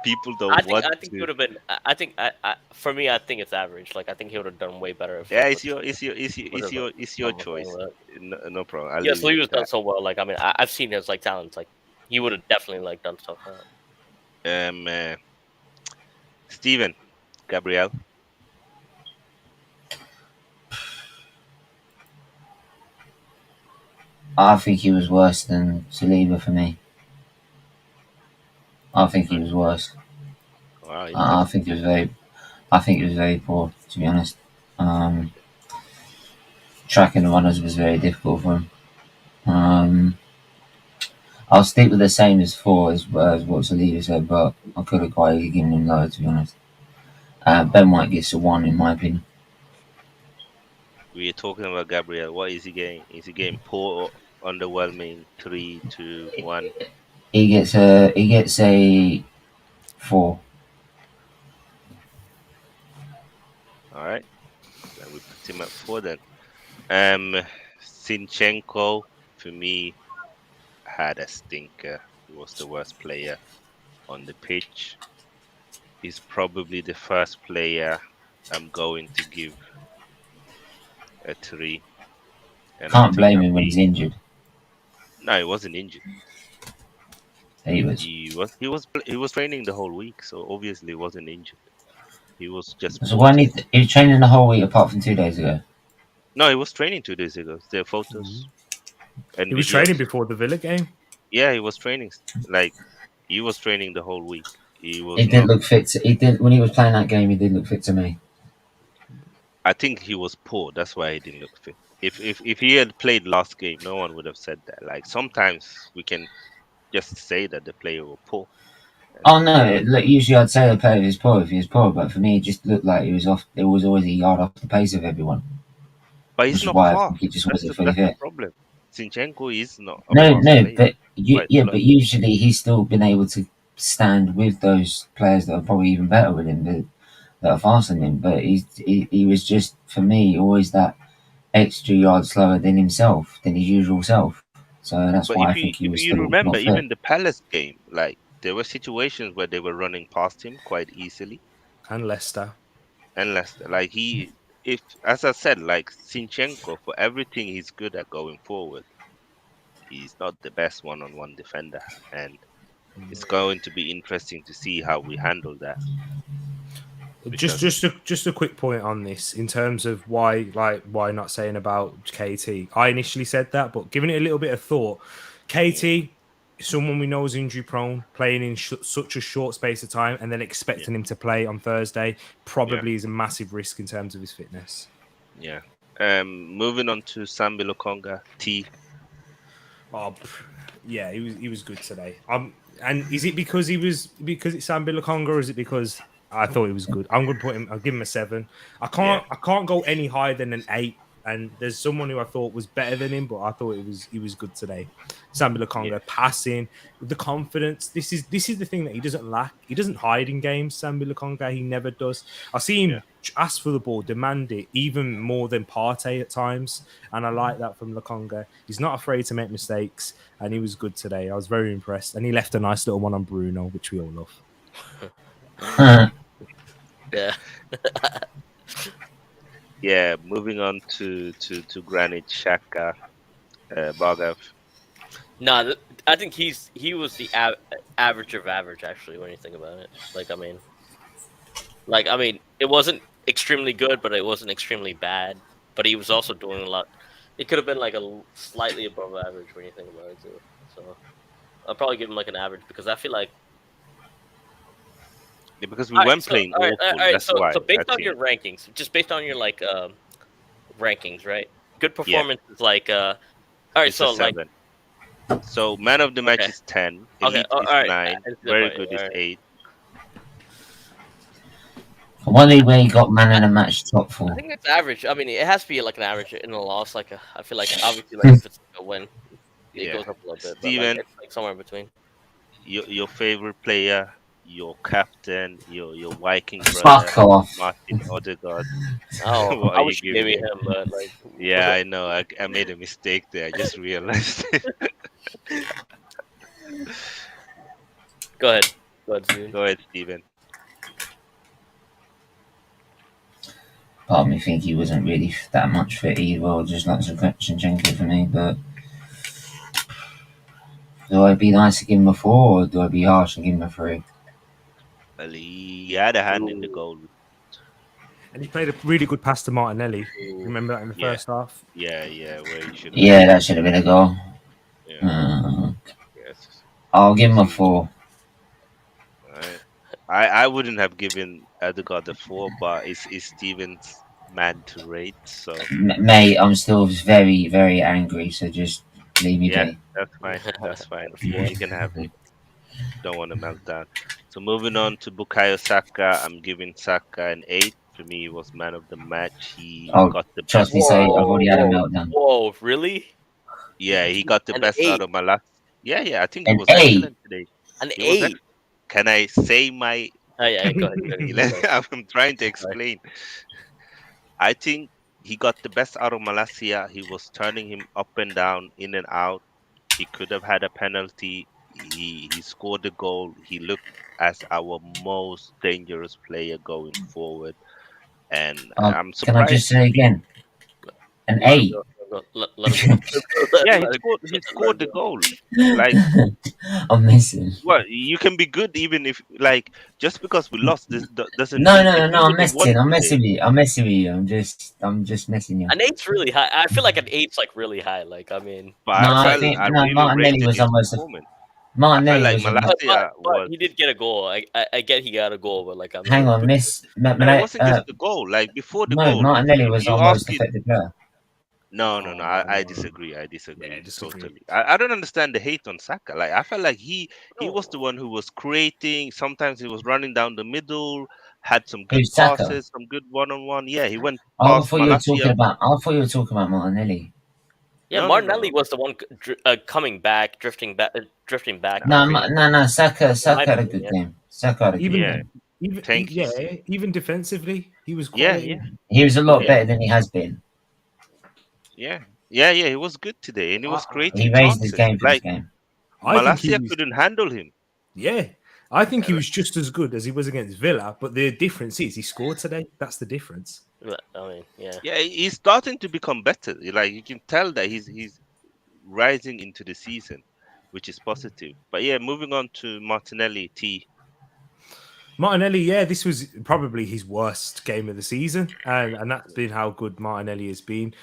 A: people don't want
C: I think it
A: to.
C: would have been. I think for me, I think it's average. Like I think he would have done way better if
A: Yeah,
C: like
A: it's
C: would have
A: your
C: done the thing.
A: choice.
C: But
A: No, no problem. I'll
C: yeah,
A: leave
C: so
A: it
C: he
A: at
C: was done
A: that.
C: so well. Like I mean, I've seen his like talents. Like he would have definitely like done stuff.
A: Um, uh, Steven, Gabriel.
D: I think he was worse than Saliba for me. I think he was worse.
A: Wow,
D: I
A: interesting.
D: think it was very. I think it was very poor, to be honest. Um, Tracking the runners was very difficult for him. Um, I'll stick with the same as 4 as what Saliba said, but I could have quite easily given him lower, to be honest. Ben White gets a 1 in my opinion.
A: We are talking about Gabriel. What is he getting? Is he getting poor, or underwhelming? 3, 2, 1.
D: He gets a 4.
A: All right. Then we put him at 4 then. Um, Sinchenko for me had a stinker. He was the worst player on the pitch. He's probably the first player I'm going to give a 3, and I
D: Can't
A: think
D: blame
A: I'm
D: him when he's
A: being.
D: injured.
A: No, he wasn't injured.
D: He was.
A: He was training the whole week, so obviously he wasn't injured. He was just
D: So
A: poor
D: when
A: today.
D: he was training the whole week apart from 2 days ago.
A: No, he was training 2 days ago. There are photos
B: Mhm.
A: and
B: He was training
A: videos.
B: before the Villa game.
A: Yeah, he was training. Like he was training the whole week. He was
D: He did
A: not.
D: look fit. He did when he was playing that game. He did look fit to me.
A: I think he was poor. That's why he didn't look fit. If he had played last game, no one would have said that. Like sometimes we can just say that the player was poor.
D: Oh no! Look, usually I'd say the player is poor if he was poor, but for me, it just looked like he was off. It was always a yard off the pace of everyone,
A: But
D: which
A: he's
D: is
A: not
D: why I
A: fast.
D: think he just
A: That's
D: wasn't
A: the
D: fully
A: that's the
D: fit.
A: problem. Zinchenko is not a
D: No,
A: fast
D: no,
A: player.
D: but
A: Quite
D: yeah,
A: slow.
D: but usually he's still been able to stand with those players that are probably even better with him, that are faster than him. But he was just for me always that extra yard slower than himself, than his usual self. So that's
A: But
D: why I think he
A: if
D: was
A: you
D: still
A: remember,
D: not fit.
A: even the Palace game, like there were situations where they were running past him quite easily,
B: And Leicester.
A: unless like if as I said, like Sinchenko, for everything he's good at going forward, he's not the best one-on-one defender, and it's going to be interesting to see how we handle that because
B: Just a quick point on this in terms of why not saying about KT. I initially said that, but giving it a little bit of thought,
A: yeah,
B: KT, someone we know is injury prone, playing in such a short space of time, and then
A: yeah,
B: expecting him to play on Thursday
A: yeah,
B: probably is a massive risk in terms of his fitness.
A: yeah. Moving on to Sambi Lokonga, T.
B: Oh, yeah, he was good today. And is it because it's Sam Bilakonga, or is it because I thought he was good? I'm gonna put him. I'll give him a 7.
A: Yeah,
B: I can't go any higher than an 8. And there's someone who I thought was better than him, but I thought he was good today. Sam
A: yeah,
B: Bilakonga passing with the confidence. This is the thing that he doesn't lack. He doesn't hide in games. Sam Bilakonga, he never does. I see
A: yeah.
B: him ask for the ball, demand it, even more than Partey at times. And I like that from Lokonga. He's not afraid to make mistakes, and he was good today. I was very impressed. And he left a nice little one on Bruno, which we all love.
C: Yeah.
A: Yeah, moving on to Granit Xhaka, Bagav.
C: No, I think he was the average of average actually when you think about it. Like I mean, it wasn't extremely good, but it wasn't extremely bad. But he was also doing a lot. It could have been like slightly above average when you think about it too. So I'll probably give him like an average because I feel like
A: Yeah, because we weren't playing
C: all
A: awful.
C: right.
A: That's why
C: So
A: I
C: based on
A: think.
C: your rankings, just based on your like rankings, right? Good
A: Yeah,
C: performance is like all right.
A: it's a
C: So like
A: 7. So man of the match
C: okay,
A: is 10,
C: okay,
A: elite
C: all
A: is
C: right.
A: 9,
C: That's a good
A: very
C: point.
A: good
C: All
A: is
C: right.
A: 8.
D: I wonder where he got man of the match top
C: I
D: for.
C: think it's average. I mean, it has to be like an average in a loss. Like I feel like obviously like if it's like a win, it
A: Yeah,
C: goes up a little bit, but like
A: Steven,
C: it's like somewhere in between.
A: your favorite player, your captain, your Viking brother,
D: Fuck off.
A: Martin Odegaard.
C: Oh,
A: What are
C: I
A: you
C: wish you gave
A: giving
C: me
A: him?
C: him, but like,
A: Yeah, I know. I made a mistake there. I just realized.
C: go ahead, Steven.
A: Go ahead, Steven.
D: Part of me think he wasn't really that much fit either, or just like Zinchenko for me. But do I be nice to give him a 4, or do I be harsh and give him a 3?
A: Well, he had a hand in the
C: Ooh,
A: goal.
B: And he played a really good pass to Martinelli.
C: ooh.
B: Remember that in the
A: Yeah,
B: first half?
A: yeah, where he should have
D: Yeah,
A: scored.
D: that should have been a goal.
A: Yeah,
D: Uh,
A: yes.
D: I'll give him a
A: See,
D: 4.
A: right. I wouldn't have given Odegaard a 4, but it's Steven's man to rate. So
D: Mate, I'm still very, very angry, so just leave me
A: yeah,
D: be.
A: that's fine. That's fine.
C: At a
A: You
C: 4.
A: you can have it. Don't want to melt down. So moving on to Bukayo Saka, I'm giving Saka an 8. For me, he was man of the match. He
D: Oh,
A: got the
D: trust
A: best
D: me, say
A: out
D: I've
A: of.
D: already had a meltdown.
C: Whoa, really?
A: Yeah, he got the
C: An
A: best out
C: 8,
A: of my last. Yeah, yeah. I think he
D: An
A: was
D: 8.
A: excellent today.
C: an
A: He was
C: 8.
A: excellent. Can I say my?
C: Oh yeah, go ahead, go ahead. Sorry,
A: I'm trying to
C: sorry.
A: explain. I think he got the best out of Malasia. He was turning him up and down, in and out. He could have had a penalty. He scored the goal. He looked as our most dangerous player going forward, and I'm
D: Can I just
A: surprised.
D: say again? An
C: Let him
D: 8.
C: go. Let him go.
A: Yeah,
C: Let him
A: he
C: let him
A: scored the
C: go.
A: goal. Like,
D: I'm missing.
A: well, you can be good even if, like, just because we lost, this doesn't
D: No,
A: mean
D: no,
A: if
D: no,
A: we
D: no. I'm
A: would have
D: messing.
A: won
D: I'm
A: today.
D: messing with you. I'm messing with you. I'm just messing you.
C: An 8's really high. I feel like an 8's like really high. Like I mean,
A: But
D: No,
A: I
D: I
C: like,
A: felt
D: think
A: I
D: no.
A: really
D: Martinelli
A: rated
D: was
A: his
D: almost.
A: performance. I felt
D: Martinelli
A: like
D: was a.
A: Malasia
C: but
A: was.
C: he did get a goal. I get he got a goal, but like I
D: Hang
C: mean,
D: on, Miss.
A: No, it wasn't just the goal. Like before the
D: No,
A: goal,
D: Martinelli was
A: you
D: our
A: ask
D: most
A: it.
D: effective player.
A: No. I
B: Oh,
A: disagree. I
B: yeah,
A: disagree
B: disagree.
A: totally. I don't understand the hate on Saka. Like I felt like he was the
C: No.
A: one who was creating. Sometimes he was running down the middle, had some good
D: Who's Saka?
A: passes, some good one-on-one. Yeah, he went
D: Oh, I
A: past
D: thought you were talking
A: Malacia.
D: about. I thought you were talking about Martinelli.
C: Yeah,
A: No.
C: Martinelli was the one coming back, drifting back,
A: I
D: No,
C: and
A: think
D: no. Saka
C: it might
D: had
C: have
D: a
C: been,
D: good
C: yeah.
D: game. Saka had a good
B: Even,
A: yeah.
D: game.
A: Thank you.
B: yeah, even defensively, he was
A: Yeah,
B: quality.
A: yeah,
D: He was a lot
A: yeah,
D: better than he has been.
A: yeah, yeah. He was good today, and he was
D: He
A: creating
D: raised his
A: chances.
D: game for this
A: Like
D: game.
B: I think he
A: Malacia
B: was.
A: couldn't handle him.
B: Yeah, I think he
A: Yeah,
B: was just as good as he was against Villa. But the difference is he scored today. That's the difference.
C: I mean, yeah.
A: yeah, he's starting to become better. Like you can tell that he's rising into the season, which is positive. But yeah, moving on to Martinelli.
B: Martinelli, yeah, this was probably his worst game of the season, and that's been how good Martinelli has been.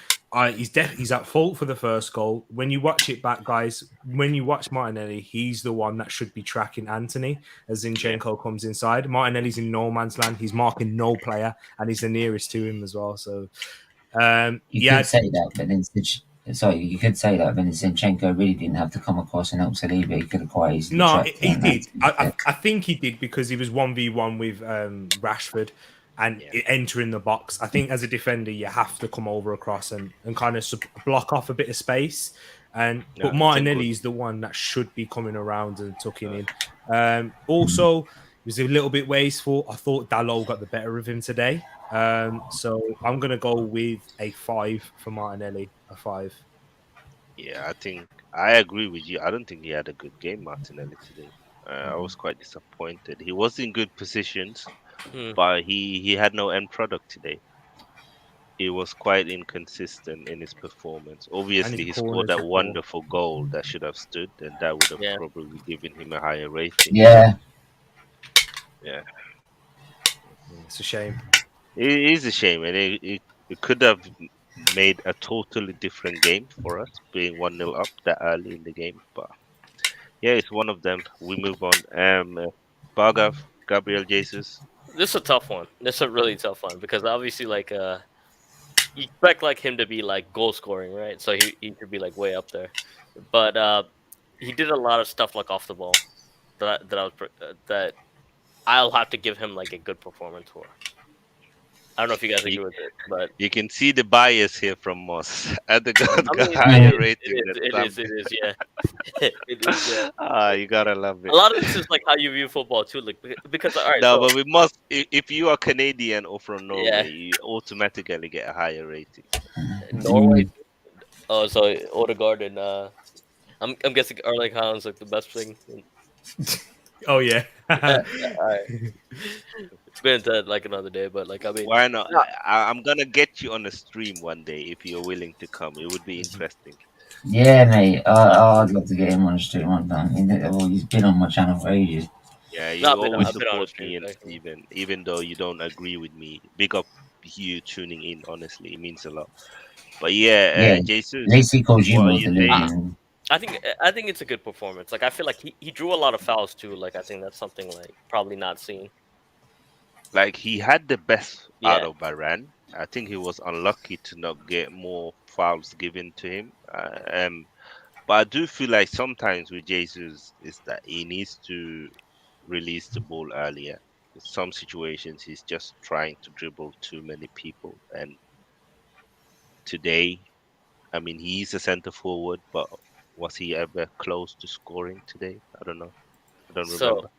B: He's at fault for the first goal. When you watch it back, guys, when you watch Martinelli, he's the one that should be tracking Anthony as
A: Yeah,
B: Zinchenko comes inside. Martinelli's in no man's land. He's marking no player, and he's the nearest to him as well. So,
D: You
B: yeah,
D: could say that, but then you could say that, but then Zinchenko really didn't have to come across and help Saliba. He could have quite easily
B: no,
D: trapped
B: he
D: him.
B: did. I think he did because he was 1v1 with Rashford and
A: yeah.
B: entering the box. I think as a defender, you have to come over across and kind of block off a bit of space.
A: No,
B: But
A: it's a good.
B: Martinelli is the one that should be coming around and tucking in. Also, he was a little bit wasteful. I thought Dalot got the better of him today. So I'm going to go with a 5 for Martinelli. A 5.
A: Yeah, I think I agree with you. I don't think he had a good game, Martinelli today. I was quite disappointed. He was in good positions,
C: Hmm.
A: but he had no end product today. He was quite inconsistent in his performance.
B: And his
A: Obviously, he scored
B: corners
A: that
B: were poor.
A: wonderful goal that should have stood, and that would have
C: Yeah.
A: probably given him a higher rating.
D: Yeah,
A: Yeah,
B: Yeah, it's a shame.
A: it is a shame, and it could have made a totally different game for us, being 1-0 up that early in the game. But yeah, it's one of them. We move on. Bagav, Gabriel Jesus.
C: This is a tough one. This is a really tough one because obviously, like, you expect like him to be like goal scoring, right? So he could be like way up there, but he did a lot of stuff like off the ball that I'll have to give him like a good performance for. I don't know if you guys
A: You,
C: agree with it, but
A: you can see the bias here from Moss. At the
C: I
A: got
C: mean,
A: higher
D: it
A: rating than some.
C: it is, yeah, it is, yeah.
A: Ah, you gotta love
C: A
A: it.
C: lot of this is like how you view football too, like because all right,
A: No,
C: so
A: but we must. If you are Canadian or from
C: yeah,
A: Norway, you automatically get a higher rating.
C: Norway. Oh, so Odegaard and I'm guessing Erling Haaland's like the best thing.
B: Oh, yeah.
C: All right, go into that like another day, but like I mean,
A: Why not?
C: no,
A: I'm gonna get you on a stream one day if you're willing to come. It would be interesting.
D: yeah, mate. I'd love to get him on the street one time. Well, he's been on my channel for ages.
A: Yeah,
C: no,
A: you always
C: I've been on the
A: support
C: stream
A: me and
C: actually.
A: Steven, even though you don't agree with me. Big up you tuning in. Honestly, it means a lot. But yeah,
D: Yeah, at
A: Jesus,
D: least he calls you
A: what are
D: more
A: you
D: deluded.
A: saying?
D: And
C: I think it's a good performance. Like I feel like he drew a lot of fouls too. Like I think that's something like probably not seen.
A: Like he had the best out
C: Yeah,
A: of Baran. I think he was unlucky to not get more fouls given to him. But I do feel like sometimes with Jesus is that he needs to release the ball earlier. In some situations, he's just trying to dribble too many people. And today, I mean, he's a center forward, but was he ever close to scoring today? I don't know. I don't
C: so
A: remember.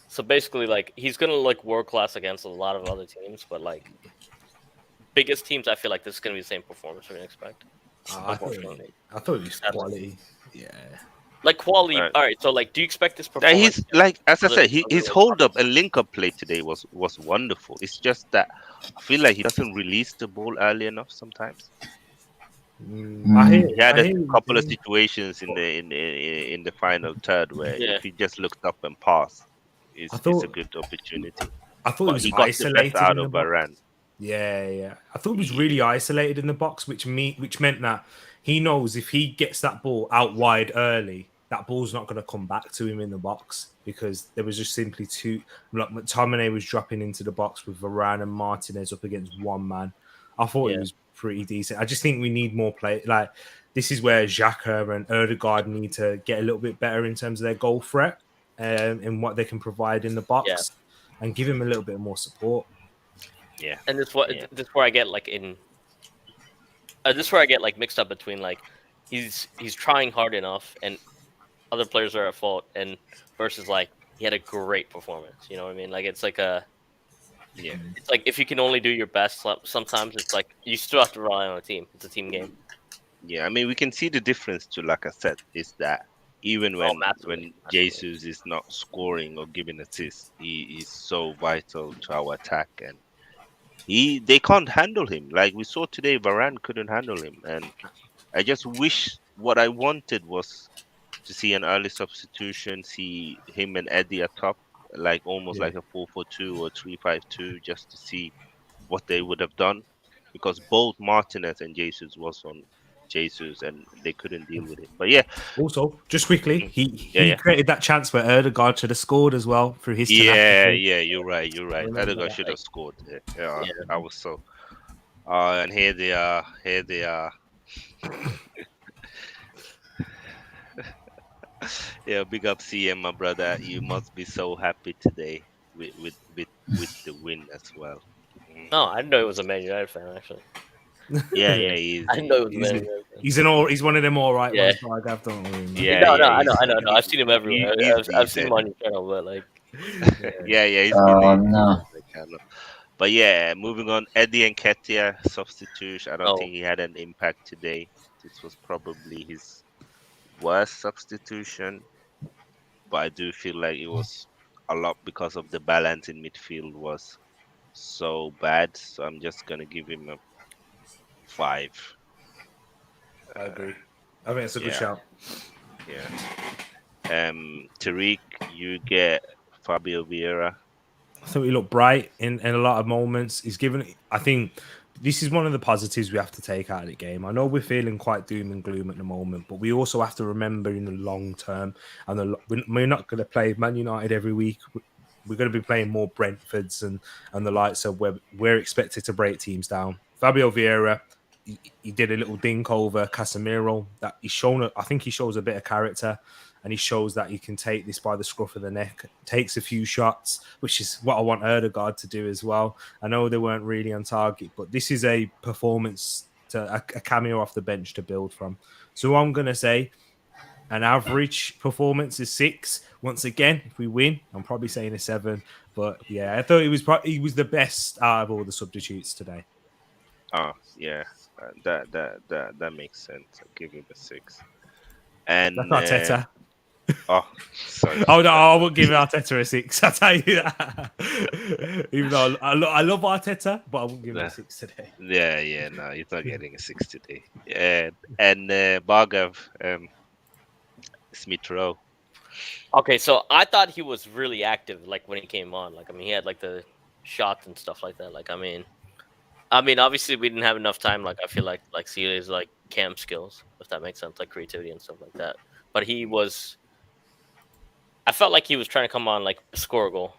C: so basically like he's gonna like world class against a lot of other teams, but like biggest teams, I feel like this is gonna be the same performance we're gonna expect. Unfortunately,
B: I thought it was
C: sadly.
B: quality. Yeah.
C: Like quality.
A: Right.
C: All right, so like, do you expect this
A: That
C: performance?
A: he's like, as I
C: Other,
A: said,
C: other
A: his
C: like
A: hold up
C: top
A: and link up play today was wonderful. It's just that I feel like he doesn't release the ball early enough sometimes. He had
B: I
A: a
B: hear what you're
A: couple of
B: saying.
A: situations in the final third where
C: Yeah.
A: if he just looked up and passed,
B: I
A: it's a
B: thought
A: good opportunity.
B: I thought it
A: But
B: was
A: he got the best
B: isolated
A: out
B: in the
A: of
B: box.
A: Varane.
B: Yeah, yeah. I thought it was really isolated in the box, which meant that he knows if he gets that ball out wide early, that ball's not going to come back to him in the box because there was just simply two. Like McTominay was dropping into the box with Varane and Martinez up against one man. I thought
C: Yeah.
B: it was pretty decent. I just think we need more play. Like this is where Xhaka and Erdegaard need to get a little bit better in terms of their goal threat and what they can provide in the box, and give him a little bit more support.
A: Yeah,
C: And this where I get like this is where I get like mixed up between like he's trying hard enough and other players are at fault, and versus like he had a great performance. You know what I mean? Like it's like it's like if you can only do your best, sometimes it's like you still have to rely on a team. It's a team game.
A: Yeah, I mean, we can see the difference to, like I said, is that even when Jesus is not scoring or giving assists, he is so vital to our attack, and they can't handle him. Like we saw today, Varane couldn't handle him, and I just wish what I wanted was to see an early substitution, see him and Eddie at top, like almost like a 4-4-2 or 3-5-2, just to see what they would have done, because both Martinez and Jesus was on Jesus and they couldn't deal with him. But yeah.
B: Also, just quickly, he
A: Yeah.
B: created that chance where Erdegaard should have scored as well through his
A: tenacity. Yeah, you're right. Erdegaard should have scored. Yeah, I was so. And here they are. Yeah, big up CM, my brother. You must be so happy today with the win as well.
C: No, I didn't know he was a Man United fan actually.
A: Yeah, he is.
C: I didn't know he was a Man United fan.
B: He's one of them all right ones. Like, I've done
C: I know. I've seen him everywhere. I've seen him on your channel, but like,
A: he's
D: no.
A: But yeah, moving on. Eddie and Ketia substitution. I don't think he had an impact today. This was probably his worst substitution, but I do feel like it was a lot because of the balance in midfield was so bad. So I'm just gonna give him a 5.
B: I agree. I think it's a good shout.
A: Yeah. Tariq, you get Fabio Vieira.
B: I thought he looked bright in a lot of moments. He's given. I think this is one of the positives we have to take out of the game. I know we're feeling quite doom and gloom at the moment, but we also have to remember in the long term, and we're not going to play Man United every week. We're going to be playing more Brentfords and the likes, so we're expected to break teams down. Fabio Vieira, he did a little dink over Casemiro. That he's shown. I think he shows a bit of character, and he shows that he can take this by the scruff of the neck. Takes a few shots, which is what I want Erdegaard to do as well. I know they weren't really on target, but this is a performance a cameo off the bench to build from. So I'm going to say an average performance is 6. Once again, if we win, I'm probably saying a 7. But yeah, I thought he was the best out of all the substitutes today.
A: Oh yeah, that makes sense. I'll give him a 6. And
B: that's not Arteta.
A: Oh, sorry.
B: Oh no, I won't give Arteta a 6. I'll tell you that. Even though I love Arteta, but I won't give him a 6 today.
A: Yeah, no, he's not getting a 6 today. And Bargav, Smith Rowe.
C: Okay, so I thought he was really active, like when he came on. Like, I mean, he had like the shots and stuff like that. Like, I mean, obviously we didn't have enough time. Like, I feel like see his like cam skills, if that makes sense, like creativity and stuff like that. But he was. I felt like he was trying to come on, like, score a goal.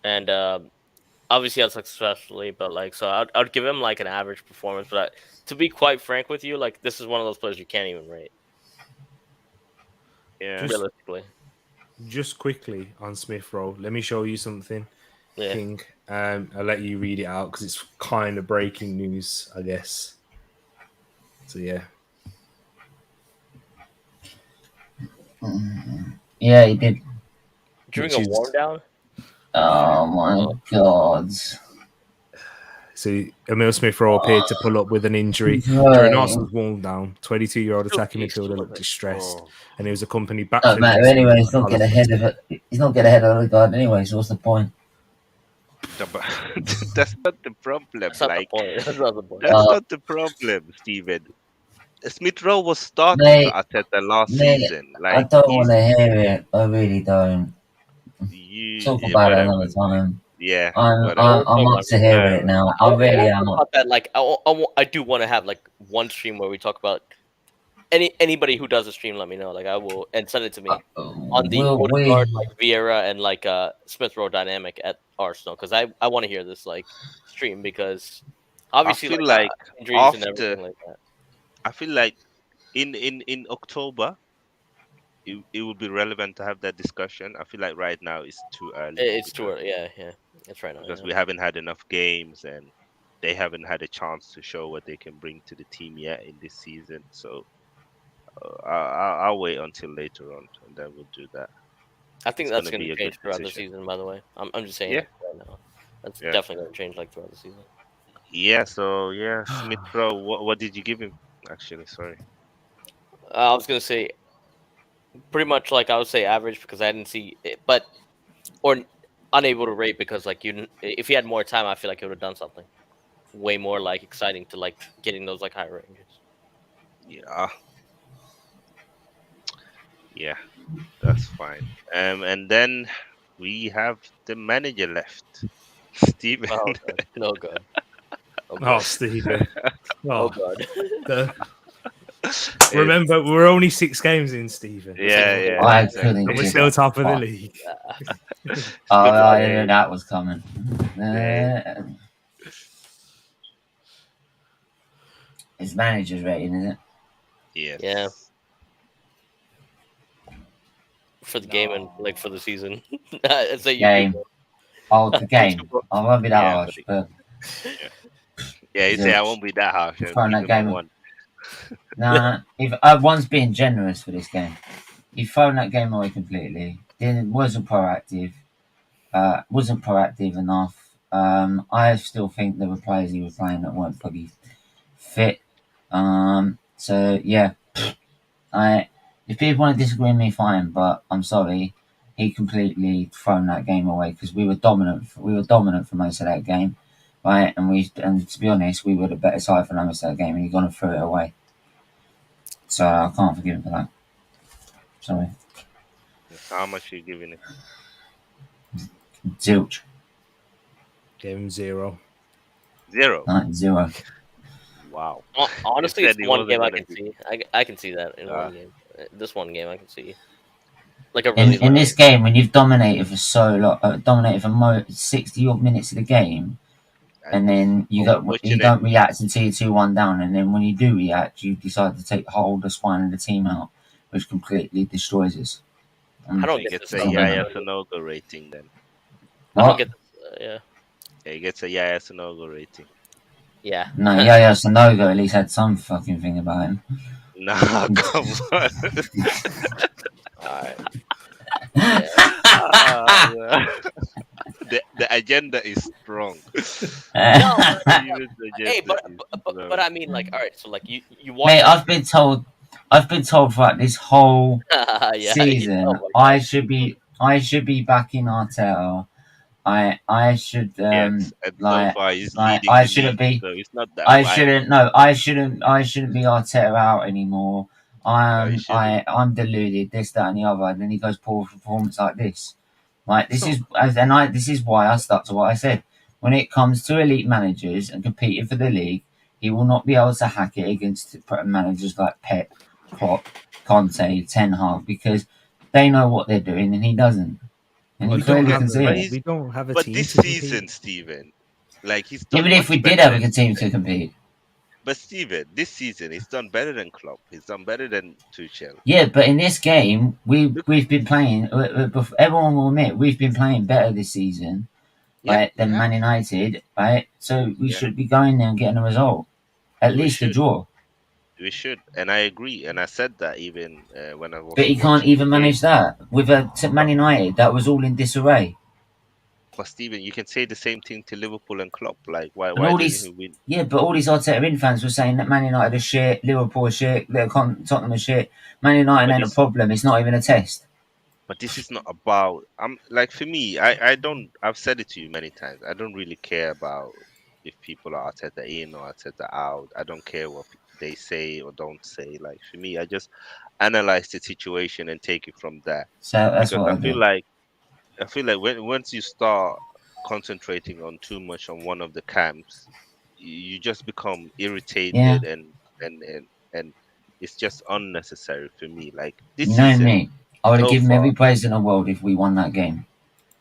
C: And obviously unsuccessfully, but, like, so I'd give him, like, an average performance. But to be quite frank with you, like, this is one of those players you can't even rate.
A: Yeah.
C: Realistically.
B: Just quickly on Smith Rowe, let me show you something, King. I'll let you read it out because it's kind of breaking news, I guess. So, yeah.
D: Yeah, he did.
C: During a warm down?
D: Oh my God.
B: So Emil Smith Rowe appeared to pull up with an injury during Arsenal's warm down. 22-year-old attacking midfielder looked distressed, and he was accompanied back.
D: Don't matter anyway. He's not getting ahead of it. He's not getting ahead of the guard anyway. So what's the point?
A: That's not the problem.
C: That's not the point. That's not the point.
A: That's not the problem, Steven. Smith Rowe was starting for Arteta last season. Like,
D: I don't want to hear it. I really don't. Talk about it another time.
A: Yeah,
D: I'm up to hear it now. I really am.
C: About that, like, I do want to have like one stream where we talk about anybody who does a stream. Let me know. Like, I will, and send it to me on the Odegaard, like Vieira and like Smith Rowe dynamic at Arsenal, because I want to hear this like stream, because Obviously,
A: feel
C: like
A: like
C: injuries and
A: after
C: everything like that.
A: I feel like in October it would be relevant to have that discussion. I feel like right now it's too early
C: It's too early. Yeah, yeah. It's right now.
A: because
C: Yeah.
A: we haven't had enough games and they haven't had a chance to show what they can bring to the team yet in this season. So I'll wait until later on and then we'll do that.
C: I think
A: It's
C: that's
A: gonna
C: going
A: be
C: to
A: a good
C: change throughout the
A: decision.
C: season. By the way, I'm just saying
A: Yeah,
C: it right now. That's
A: yeah,
C: definitely going to change like throughout the season.
A: yeah. So yeah, Smith Rowe. What did you give him? Actually, sorry.
C: I was going to say pretty much like I would say average because I didn't see it, but or unable to rate because like if he had more time, I feel like he would have done something way more like exciting to like getting those like higher ranges.
A: Yeah, yeah. That's fine. And then we have the manager left, Steven.
C: Oh god, no god, oh
B: Oh,
C: god,
B: Stephen.
C: oh
B: Oh,
C: god.
B: the,
A: It's-
B: remember, we're only 6 games in, Stephen.
A: yeah, yeah,
D: I
A: exactly.
D: couldn't
B: And we're
D: give
B: still
D: a
B: top of the
D: fuck.
B: league.
A: It's
D: Oh,
A: good
D: I
A: for
D: knew
A: him.
D: that was coming.
A: Yeah.
D: It's manager's rating, isn't it?
A: Yes.
C: Yeah. For the game and like for the season. I'd say you
D: Game.
C: do.
D: Oh, the game. I won't be that
A: Yeah,
D: harsh, but
A: Yeah, he said I
D: zilch.
A: won't be that harsh. I'll
D: Throwing
A: give
D: that
A: him a
D: game.
A: 1.
D: Nah, if one's being generous for this game. He thrown that game away completely. Wasn't proactive. Wasn't proactive enough. I still think there were players he was playing that weren't fully fit. So yeah, if people want to disagree with me, fine, but I'm sorry. He completely thrown that game away because we were dominant. We were dominant for most of that game, right? And to be honest, we were the better side for most of that game, and he gone and threw it away. So I can't forgive him for that. Sorry,
A: How much are you giving it?
D: zilch,
B: Gave him 0.
A: 0.
D: 0.
A: Wow.
C: Honestly,
A: He
C: it's
A: said he
C: one
A: wasn't
C: game I
A: gonna
C: can see. I can see that in
A: Ah.
C: one game. This one game I can see. Like a really
D: In this game, when you've dominated for so long, dominated for 60 odd minutes of the game, and then you
A: Unfortunate.
D: don't react until you're 2-1 down, and then when you do react, you decide to take hold the spine of the team out, which completely destroys us.
C: I don't
A: He
C: get
A: gets
C: this.
A: a
D: Yeah.
A: Yaya Sonogo rating then.
C: I don't
D: What?
C: get this. Yeah.
A: Yeah, he gets a Yaya Sonogo rating.
C: Yeah.
D: No, Yaya Sonogo at least had some fucking thing about him.
A: Nah, come on.
C: Alright.
A: Ah, the agenda is strong.
C: No,
A: Steven's
C: hey,
A: agenda is
C: but
A: strong.
C: I mean, like, all right. So, like, you watch.
D: Mate, I've been told throughout this whole
C: yeah.
D: season
C: Oh my
D: I should be backing Arteta. I should
A: Yes, and so
D: like
A: far he's
D: like
A: leading
D: I
A: the
D: shouldn't
A: league,
D: be
A: so it's not that
D: I
A: bad.
D: shouldn't no I shouldn't be Arteta out anymore.
A: No, he shouldn't.
D: I'm deluded, this, that and the other, and then he goes poor performance like this. Like this
B: So-
D: this is why I stuck to what I said. When it comes to elite managers and competing for the league, he will not be able to hack it against managers like Pep, Klopp, Conte, Ten Hag because they know what they're doing and he doesn't. And
B: Well,
D: you
B: we don't
D: clearly
B: have
D: can see
A: But
D: it.
A: he's
B: we don't have a
A: but
B: team
A: this
B: to compete.
A: season, Steven, like he's done
D: Even if we
A: much
D: did
A: better
D: have a
A: than
D: team to compete.
A: But Steven, this season he's done better than Klopp. He's done better than Tuchel.
D: Yeah, but in this game, we've been playing. Everyone will admit we've been playing better this season,
A: Yeah,
D: right, than
A: we have.
D: Man United, right? So we
A: Yeah.
D: should be going there and getting a result, at
A: We
D: least a
A: should.
D: draw.
A: We should, and I agree, and I said that even when I was.
D: But he can't
A: watching
D: even
A: the game.
D: manage that with Man United. That was all in disarray.
A: But Steven, you can say the same thing to Liverpool and Klopp. Like, why
D: And all
A: didn't
D: these,
A: he win?
D: yeah, but all these Arteta in fans were saying that Man United are shit, Liverpool are shit, Tottenham are shit. Man United
A: But
D: ain't a
A: this,
D: problem. It's not even a test.
A: but this is not about. I'm like for me, I don't. I've said it to you many times. I don't really care about if people are Arteta in or Arteta out. I don't care what they say or don't say. Like for me, I just analyze the situation and take it from there.
D: So that's
A: Because
D: what I
A: I feel
D: do.
A: like once you start concentrating on too much on one of the camps, you just become
D: Yeah.
A: irritated and it's just unnecessary for me. Like this
D: You know
A: season
D: me. I would have
A: so
D: given him
A: far,
D: every praise in the world if we won that game.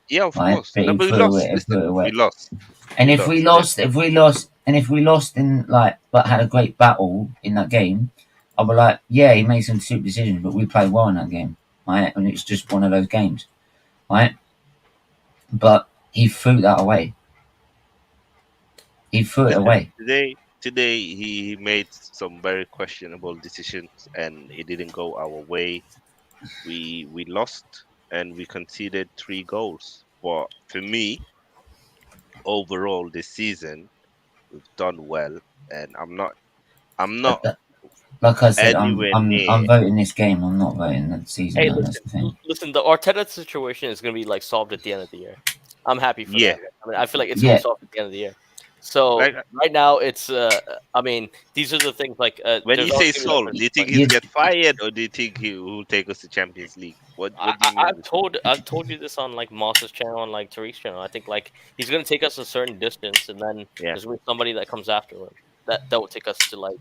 A: yeah, of
D: Right?
A: course.
D: But
A: No,
D: he
A: but we
D: threw
A: lost.
D: it,
A: Listen, we lost.
D: And
A: We
D: if we
A: lost.
D: lost, And if we lost in but had a great battle in that game, I'll be like, yeah, he made some stupid decisions, but we played well in that game, right? And it's just one of those games, right? But he threw that away. He threw it
A: Listen,
D: away.
A: today he made some very questionable decisions, and it didn't go our way. We lost, and we conceded 3 goals. But for me, overall this season, we've done well, and I'm
D: But
A: not
D: like I said,
A: anywhere
D: I'm
A: near.
D: voting this game. I'm not voting the season.
C: Hey,
D: Though, that's the thing.
C: listen. The Arteta situation is going to be like solved at the end of the year. I'm happy for
A: Yeah,
C: that. I mean, I feel like it's going to be
D: Yeah,
C: solved at the end of the year. So
A: like
C: right now, it's. I mean, these are the things like.
A: when
C: There's
A: you
C: always
A: say
C: gonna be like,
A: sold, do you think he's
D: you,
A: get fired, or do you think he will take us to Champions League? What do you mean?
C: I've told you this on like Moss's channel and like Tariq's channel. I think like he's going to take us a certain distance, and then
A: Yeah.
C: there's going to be somebody that comes after him that will take us to like.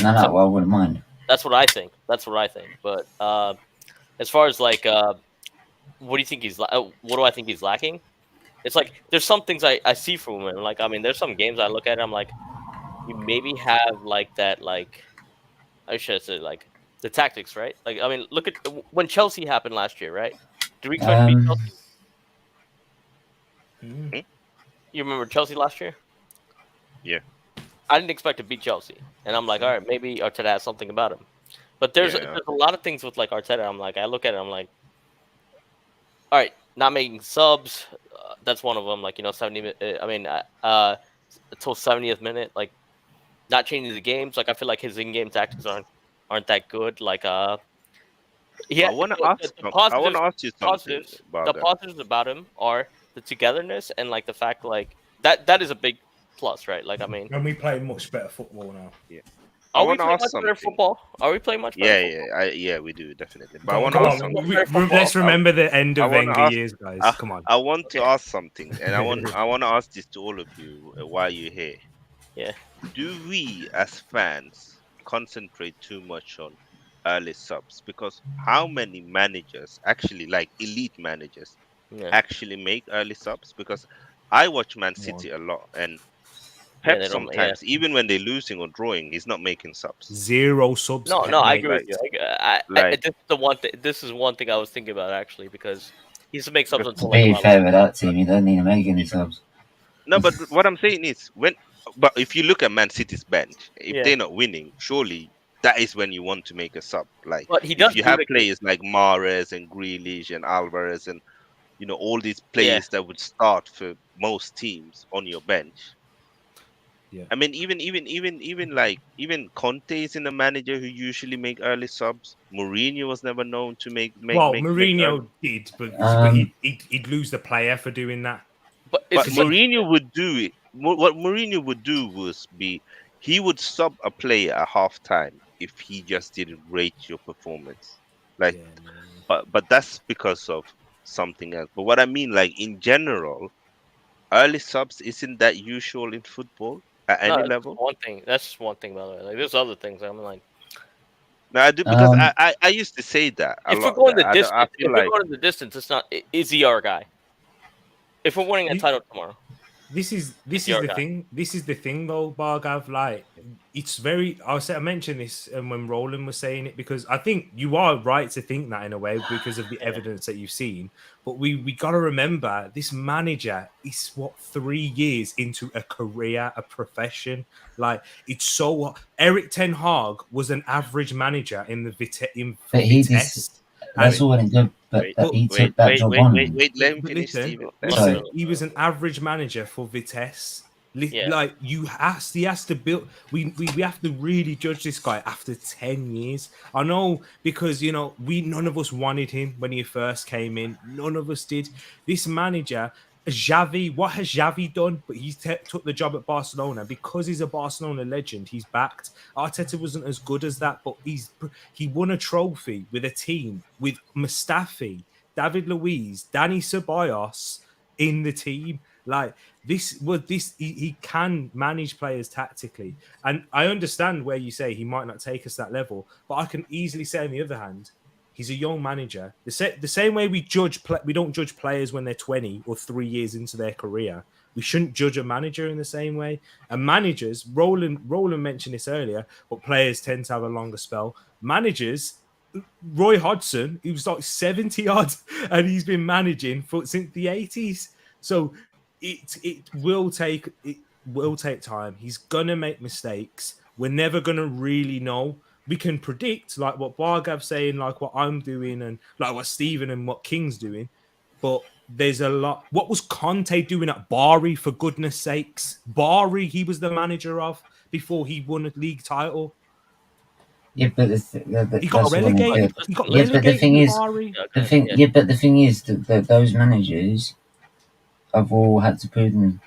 D: no,
C: Some,
D: well, I wouldn't mind.
C: that's what I think. That's what I think. But as far as like what do you think what do I think he's lacking? It's like there's some things I see from him. Like I mean, there's some games I look at. I'm like, you maybe have like that. Like I should say like the tactics, right? Like I mean, look at when Chelsea happened last year, right? Did we expect to beat Chelsea?
B: Mm.
C: You remember Chelsea last year?
A: Yeah.
C: I didn't expect to beat Chelsea, and I'm like, all right, maybe Arteta has something about him. But there's
A: Yeah.
C: a lot of things with like Arteta. I'm like, I look at it, I'm like, all right, not making subs. That's one of them. Like 70. I mean, until 70th minute, like not changing the games. Like I feel like his in-game tactics aren't that good. Like
A: I
C: yeah,
A: want to
C: the
A: ask. I want to ask you something
C: the
A: about that.
C: positives about him are the togetherness and like the fact like that is a big plus, right? Like I mean,
B: And we play much better football now.
A: Yeah. I
C: are we
A: want to
C: playing
A: ask
C: much better
A: something.
C: football? Are we playing much better
A: Yeah,
C: football?
A: yeah, we do definitely. But I
B: Come,
A: want
B: come
A: to ask
B: on,
A: something.
B: let's remember the end
A: I
B: of
A: want to
B: Wenger
A: ask.
B: years, guys.
A: I,
B: Come on.
A: I want to ask something, and I want to ask this to all of you while you're here.
C: Yeah.
A: Do we as fans concentrate too much on early subs? Because how many managers actually, like elite managers,
C: Yeah.
A: actually make early subs? Because I watch Man
B: Come on.
A: City a lot, and
C: Yeah,
A: Pep
C: they don't. Yeah.
A: sometimes, even when they're losing or drawing, he's not making subs.
B: Zero subs.
C: No,
B: Pep
C: no, I
B: made.
C: agree with
A: Like,
C: you.
A: like
C: This is the one thing. This is one thing I was thinking about actually because he used to make subs
A: because
D: To
C: until like
D: be
C: around.
D: fair with that team, you don't need to make any subs.
A: no, but what I'm saying is but if you look at Man City's bench, if
C: Yeah.
A: they're not winning, surely that is when you want to make a sub. Like
C: But he
A: if
C: does
A: you
C: do
A: have
C: it.
A: players like Mahrez and Grealish and Alvarez and all these
C: Yeah.
A: players that would start for most teams on your bench.
B: Yeah.
A: I mean, even Conte is in a manager who usually make early subs. Mourinho was never known to
B: Well,
A: make early.
B: Mourinho did, but
D: Um,
B: he'd lose the player for doing that.
C: But
A: But
C: it's like
A: Mourinho would do it. What Mourinho would do was he would sub a player at halftime if he just didn't rate your performance. Like,
B: Yeah.
A: but that's because of something else. But what I mean, like in general, early subs isn't that usual in football at
C: no,
A: any
C: that's just
A: level.
C: one thing. That's just one thing, by the way. Like there's other things. I'm like,
A: No, I do because
D: um,
A: I used to say that a
C: if we're
A: lot.
C: going the
A: I
C: distance,
A: feel
C: if we're
A: like
C: going the distance, it's not. Is he our guy? If we're winning a
B: You-
C: title tomorrow,
B: This is
C: your
B: the
C: guy.
B: thing. This is the thing, though, Bargav. Like, it's very. I mentioned this when Roland was saying it because I think you are right to think that in a way because of the
C: Yeah.
B: evidence that you've seen. But we got to remember this manager is 3 years into a career, a profession. Like, it's so. Eric Ten Hag was an average manager in the
D: but he
B: Vitesse.
D: just that's all well and good. But
A: wait,
D: he
A: wait,
D: took that
A: wait,
D: job
A: wait,
D: on.
A: wait, wait. Let him
B: But
A: finish,
B: listen,
A: Steven.
D: Sorry.
B: he was an average manager for Vitesse.
C: Yeah.
B: Like he has to build. We have to really judge this guy after 10 years. I know because none of us wanted him when he first came in. None of us did. This manager, Xavi, what has Xavi done? But he took the job at Barcelona because he's a Barcelona legend. He's backed. Arteta wasn't as good as that, but he won a trophy with a team with Mustafi, David Luiz, Danny Ceballos in the team. Like he can manage players tactically, and I understand where you say he might not take us that level, but I can easily say on the other hand, He's a young manager. The same way we we don't judge players when they're 20 or 3 years into their career. We shouldn't judge a manager in the same way. And managers, Roland mentioned this earlier, but players tend to have a longer spell. Managers, Roy Hodgson, he was like 70 odd, and he's been managing since the 80s. So it will take time. He's gonna make mistakes. We're never gonna really know. We can predict like what Bargav's saying, like what I'm doing, and like what Stephen and what King's doing. But there's a lot. What was Conte doing at Bari, for goodness sakes? Bari, he was the manager of before he won a league title.
D: Yeah, but
B: He got relegated. He got
D: yeah, but the
B: relegated
D: thing
B: to
D: is,
B: Bari.
D: but the thing is that those managers have all had to prove them.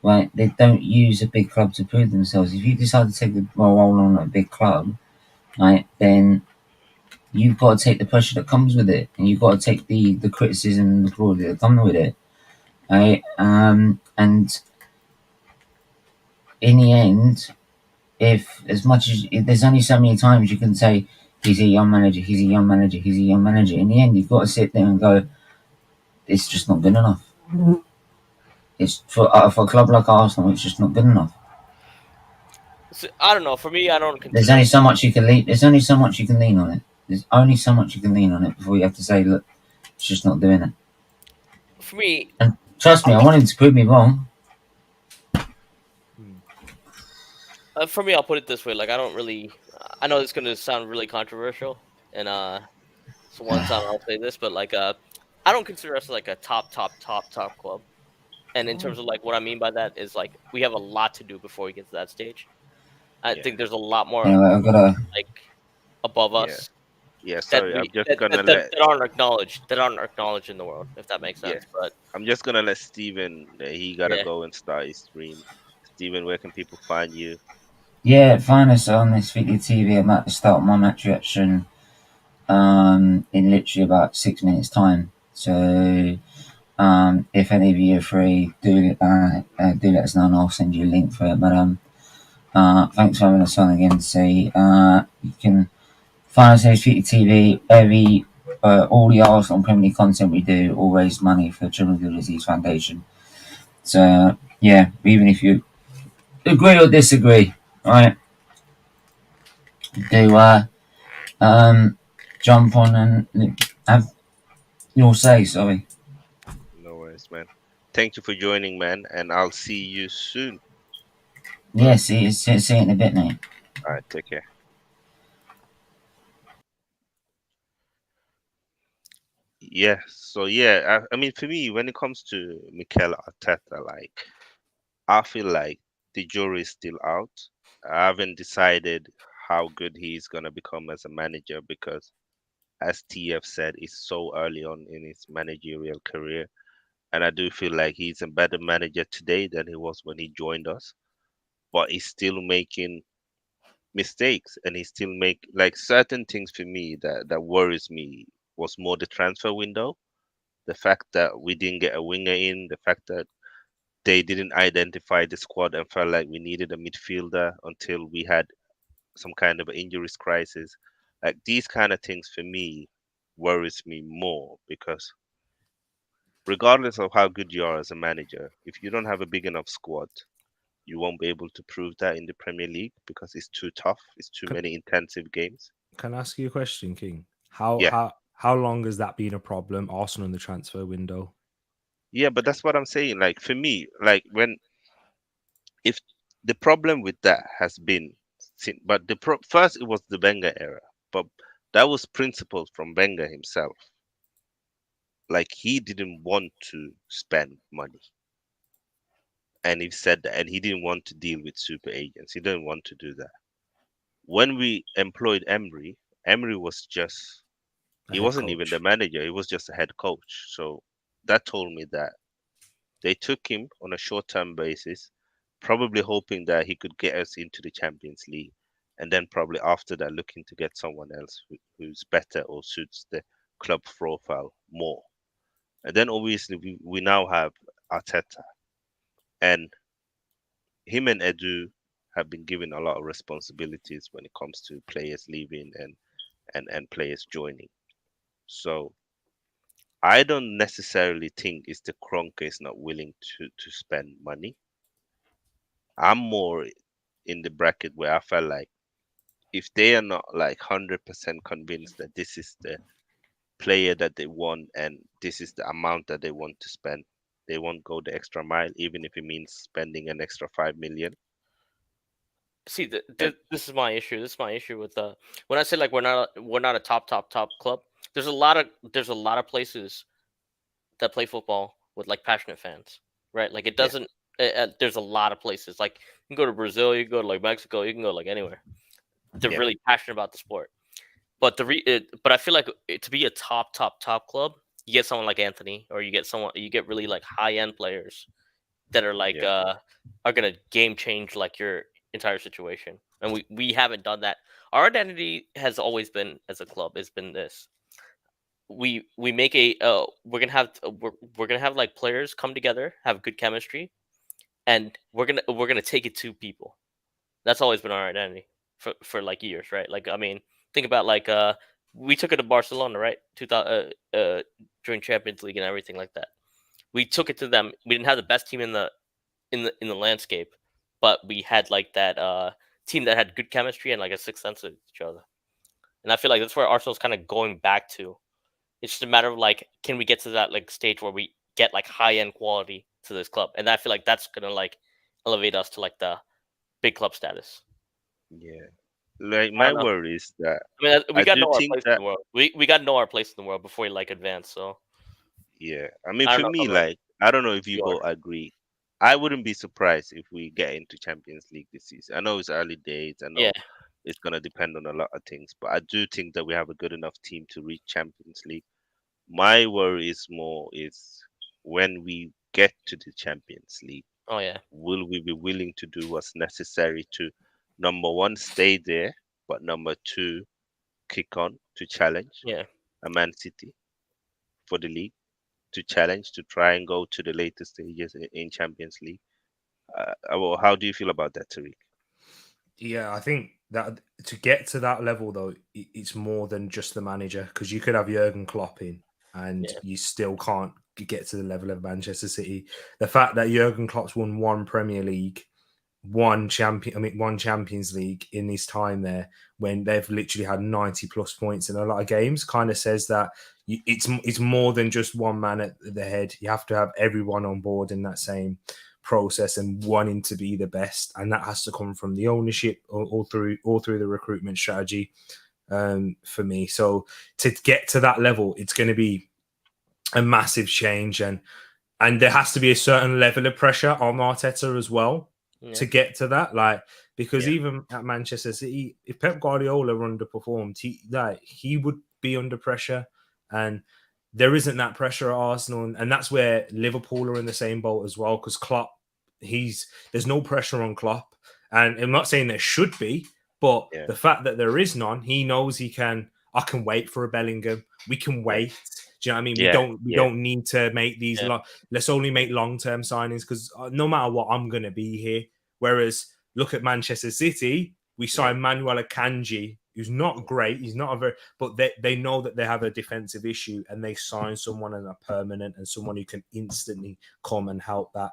D: Right, they don't use a big club to prove themselves. If you decide to take the role on a big club, right, then you've got to take the pressure that comes with it, and you've got to take the criticism and the glory that comes with it, right? And in the end, if as much as there's only so many times you can say he's a young manager, he's a young manager, he's a young manager. In the end, you've got to sit there and go, it's just not good enough. It's for a club like Arsenal, it's just not good enough.
C: So, I don't know. For me, I don't.
D: There's only so much you can lean. There's only so much you can lean on it. There's only so much you can lean on it before you have to say, look, it's just not doing it.
C: For me,
D: and trust me, I want him to prove me wrong.
C: For me, I'll put it this way: like, I don't really. I know it's gonna sound really controversial, and so one time I'll say this, but like, I don't consider us like a top club. And in terms of like what I mean by that is like we have a lot to do before we get to that stage. I think there's a lot more like above us.
A: Yeah, sorry, I'm just gonna
C: that aren't acknowledged in the world, if that makes sense.
A: Yeah.
C: But
A: I'm just gonna let Steven, he gotta go and start his stream. Steven, where can people find you?
D: Yeah, find us on this Weekly TV. I'm about to start my match reaction in literally about 6 minutes time. So if any of you are free, do let us know and I'll send you a link for it. But thanks for having us on again. So you can find us on Weekly TV. All the Arsenal and Premier League content we do all raise money for Children with Disease Foundation. So yeah, even if you agree or disagree, right? Do jump on and have your say. Sorry.
A: No worries, man. Thank you for joining, man, and I'll see you soon.
D: Yeah, see you in a bit, mate.
A: All right, take care. Yeah, so yeah, I mean, for me, when it comes to Mikel Arteta, like, I feel like the jury is still out. I haven't decided how good he's gonna become as a manager because, as TF said, it's so early on in his managerial career, and I do feel like he's a better manager today than he was when he joined us. But he's still making mistakes, and he still make like certain things for me that worries me was more the transfer window, the fact that we didn't get a winger in, the fact that they didn't identify the squad and felt like we needed a midfielder until we had some kind of injuries crisis. Like these kind of things for me worries me more because regardless of how good you are as a manager, if you don't have a big enough squad, you won't be able to prove that in the Premier League because it's too tough. It's too many intensive games.
B: Can I ask you a question, King?
A: Yeah.
B: How long has that been a problem, Arsenal in the transfer window?
A: Yeah, but that's what I'm saying. Like for me, like if the problem with that has been, but first it was the Wenger era, but that was principled from Wenger himself. Like he didn't want to spend money, and he said that, and he didn't want to deal with super agents. He didn't want to do that. When we employed Emery, Emery was just he wasn't even the manager. He was just a head coach. So that told me that they took him on a short-term basis, probably hoping that he could get us into the Champions League, and then probably after that looking to get someone else who's better or suits the club profile more. And then obviously we now have Arteta, and him and Edu have been given a lot of responsibilities when it comes to players leaving and players joining. So I don't necessarily think it's the Kroenke is not willing to spend money. I'm more in the bracket where I felt like if they are not like 100% convinced that this is the player that they want and this is the amount that they want to spend, they won't go the extra mile, even if it means spending an extra 5 million.
C: See,
A: And
C: this is my issue. This is my issue with when I say like we're not a top club. There's a lot of places that play football with like passionate fans, right? Like it
A: yeah,
C: doesn't. There's a lot of places. Like you can go to Brazil, you can go to like Mexico, you can go like anywhere. They're
A: yeah,
C: really passionate about the sport. But I feel like to be a top club, you get someone like Anthony, or you get really like high end players that are like
A: yeah,
C: are gonna game change like your entire situation. And we haven't done that. Our identity has always been as a club has been this. We make a we're gonna have like players come together, have good chemistry, and we're gonna take it to people. That's always been our identity for like years, right? Like I mean, think about like we took it to Barcelona, right? 2000 during Champions League and everything like that. We took it to them. We didn't have the best team in the landscape, but we had like that team that had good chemistry and like a sixth sense of each other. And I feel like that's where Arsenal's kind of going back to. It's just a matter of like, can we get to that like stage where we get like high end quality to this club? And I feel like that's gonna like elevate us to like the big club status.
A: yeah. Like
C: I
A: my
C: don't know.
A: worry is that
C: I mean, we
A: I
C: gotta
A: do
C: know our
A: think
C: place in
A: that
C: the world. We gotta know our place in the world before we like advance. So
A: yeah. I mean,
C: I don't
A: for
C: know
A: me,
C: if I'm like
A: like I don't know if you
C: you are.
A: both agree. I wouldn't be surprised if we get into Champions League this season. I know it's early days. I
C: Yeah,
A: know it's gonna depend on a lot of things, but I do think that we have a good enough team to reach Champions League. My worry is more is when we get to the Champions League,
C: oh yeah,
A: will we be willing to do what's necessary to number one, stay there, but number two, kick on to challenge
C: yeah.
A: a Man City for the league, to challenge to try and go to the later stages in Champions League. Well, how do you feel about that, Tariq?
B: Yeah, I think that to get to that level though, it's more than just the manager because you could have Jurgen Klopp in and
C: Yeah.
B: you still can't get to the level of Manchester City. The fact that Jurgen Klopp's won one Premier League, one Champions League in his time there, when they've literally had 90 plus points in a lot of games, kind of says that it's more than just one man at the head. You have to have everyone on board in that same process and wanting to be the best, and that has to come from the ownership all through the recruitment strategy. For me, so to get to that level, it's going to be a massive change, and there has to be a certain level of pressure on Arteta as well
C: Yeah.
B: to get to that. Like because
A: Yeah,
B: even at Manchester City, if Pep Guardiola underperformed, he would be under pressure, and there isn't that pressure at Arsenal, and that's where Liverpool are in the same boat as well. Because Klopp, there's no pressure on Klopp, and I'm not saying there should be, but
A: yeah,
B: the fact that there is none, he knows he can. I can wait for a Bellingham. We can
A: yeah,
B: wait. Do you know what I mean? We
A: yeah,
B: don't we
A: yeah,
B: don't need to make these.
C: Yeah.
B: Let's only make long term signings because no matter what, I'm gonna be here. Whereas look at Manchester City, we
A: yeah,
B: signed Manuel Akanji, who's not great. He's not a very, but they know that they have a defensive issue, and they sign someone in a permanent and someone who can instantly come and help that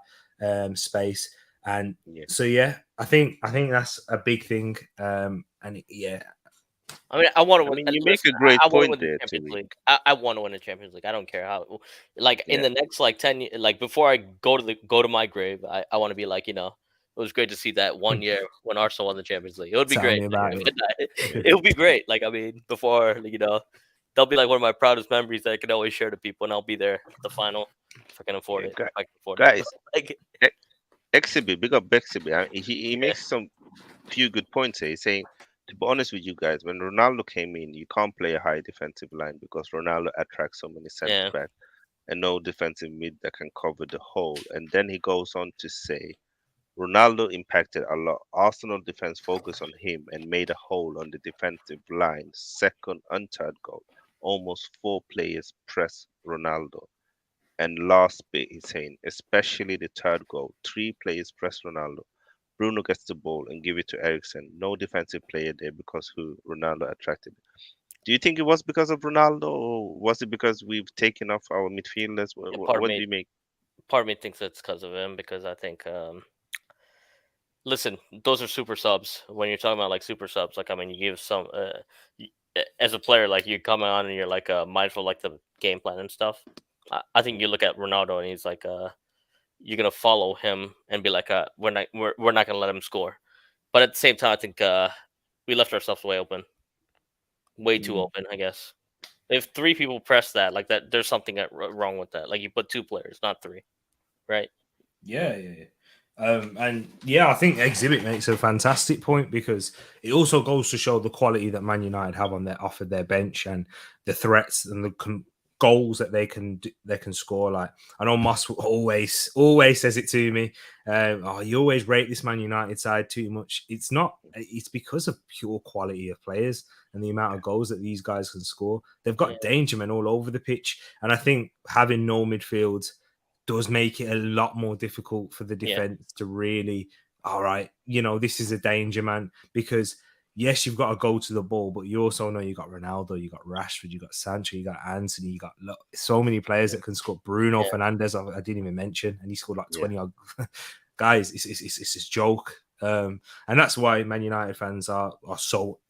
B: space. And
A: yeah.
B: so yeah, I think that's a big thing. Yeah,
C: I mean, I want to
A: I
C: win.
A: mean, you make
C: Listen,
A: a great
C: I want to
A: point
C: win the
A: there,
C: Champions
A: Tariq.
C: League. I want to win the Champions League. I don't care how. Like in
A: Yeah,
C: the next like 10 years, like before I go to my grave, I want to be like it was great to see that one year when Arsenal won the Champions League. It would be
B: tell
C: great.
B: me about it.
A: yeah,
C: It would be great. Like I mean, before they'll be like one of my proudest memories that I can always share to people, and I'll be there at the final if I can afford
A: yeah.
C: it. If I can afford it, but
A: Guys,
C: like
A: Exhibit, big up Exhibit. He
C: yeah,
A: makes some few good points here. He's saying, to be honest with you guys, when Ronaldo came in, you can't play a high defensive line because Ronaldo attracts so many centre
C: yeah,
A: backs and no defensive mid that can cover the hole. And then he goes on to say, Ronaldo impacted a lot. Arsenal defense focused on him and made a hole on the defensive line. Second and third goal. Almost four players press Ronaldo. And last bit, he's saying, especially the third goal. Three players press Ronaldo. Bruno gets the ball and give it to Ericsson. No defensive player there because who Ronaldo attracted. Do you think it was because of Ronaldo, or was it because we've taken off our midfielders? What do you make?
C: Part of me thinks it's because of him, because I think listen, those are super subs. When you're talking about like super subs, like I mean, you give some as a player, like you come on and you're like mindful like the game plan and stuff. I think you look at Ronaldo and he's like you're gonna follow him and be like we're not gonna let him score. But at the same time, I think we left ourselves way too open, I guess. If three people press that like that, there's something wrong with that. Like you put two players, not three, right?
B: Yeah. And yeah, I think Exhibit makes a fantastic point, because it also goes to show the quality that Man United have on their offered their bench, and the threats and the goals that they can score. Like, I know Moss always says it to me. Oh, you always rate this Man United side too much. It's not. It's because of pure quality of players and the amount of goals that these guys can score. They've got danger men all over the pitch, and I think having no midfield does make it a lot more difficult for the defense to really, all right, this is a danger man, because yes, you've got to go to the ball, but you also know you got Ronaldo, you got Rashford, you got Sancho, you got Anthony, you got so many players that can score. Bruno Fernandes, I didn't even mention, and he scored like 20 odd. Guys, it's a joke. And that's why Man United fans are so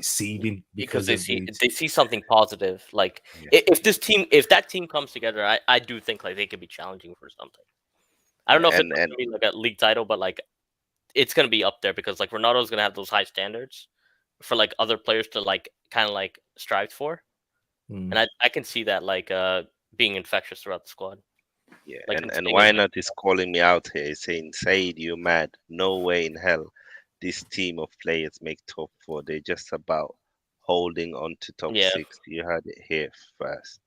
B: seething,
C: because they see something positive. Like if that team comes together, I do think like they could be challenging for something. I don't know if it's gonna be like a league title, but like it's gonna be up there, because like Ronaldo's gonna have those high standards for like other players to like kind of like strive for, and I can see that like being infectious throughout the squad.
A: Yeah,
C: like,
A: and why not is calling me out here saying, Said, you're mad. No way in hell this team of players make top four. They're just about holding on to top six. You heard it here first.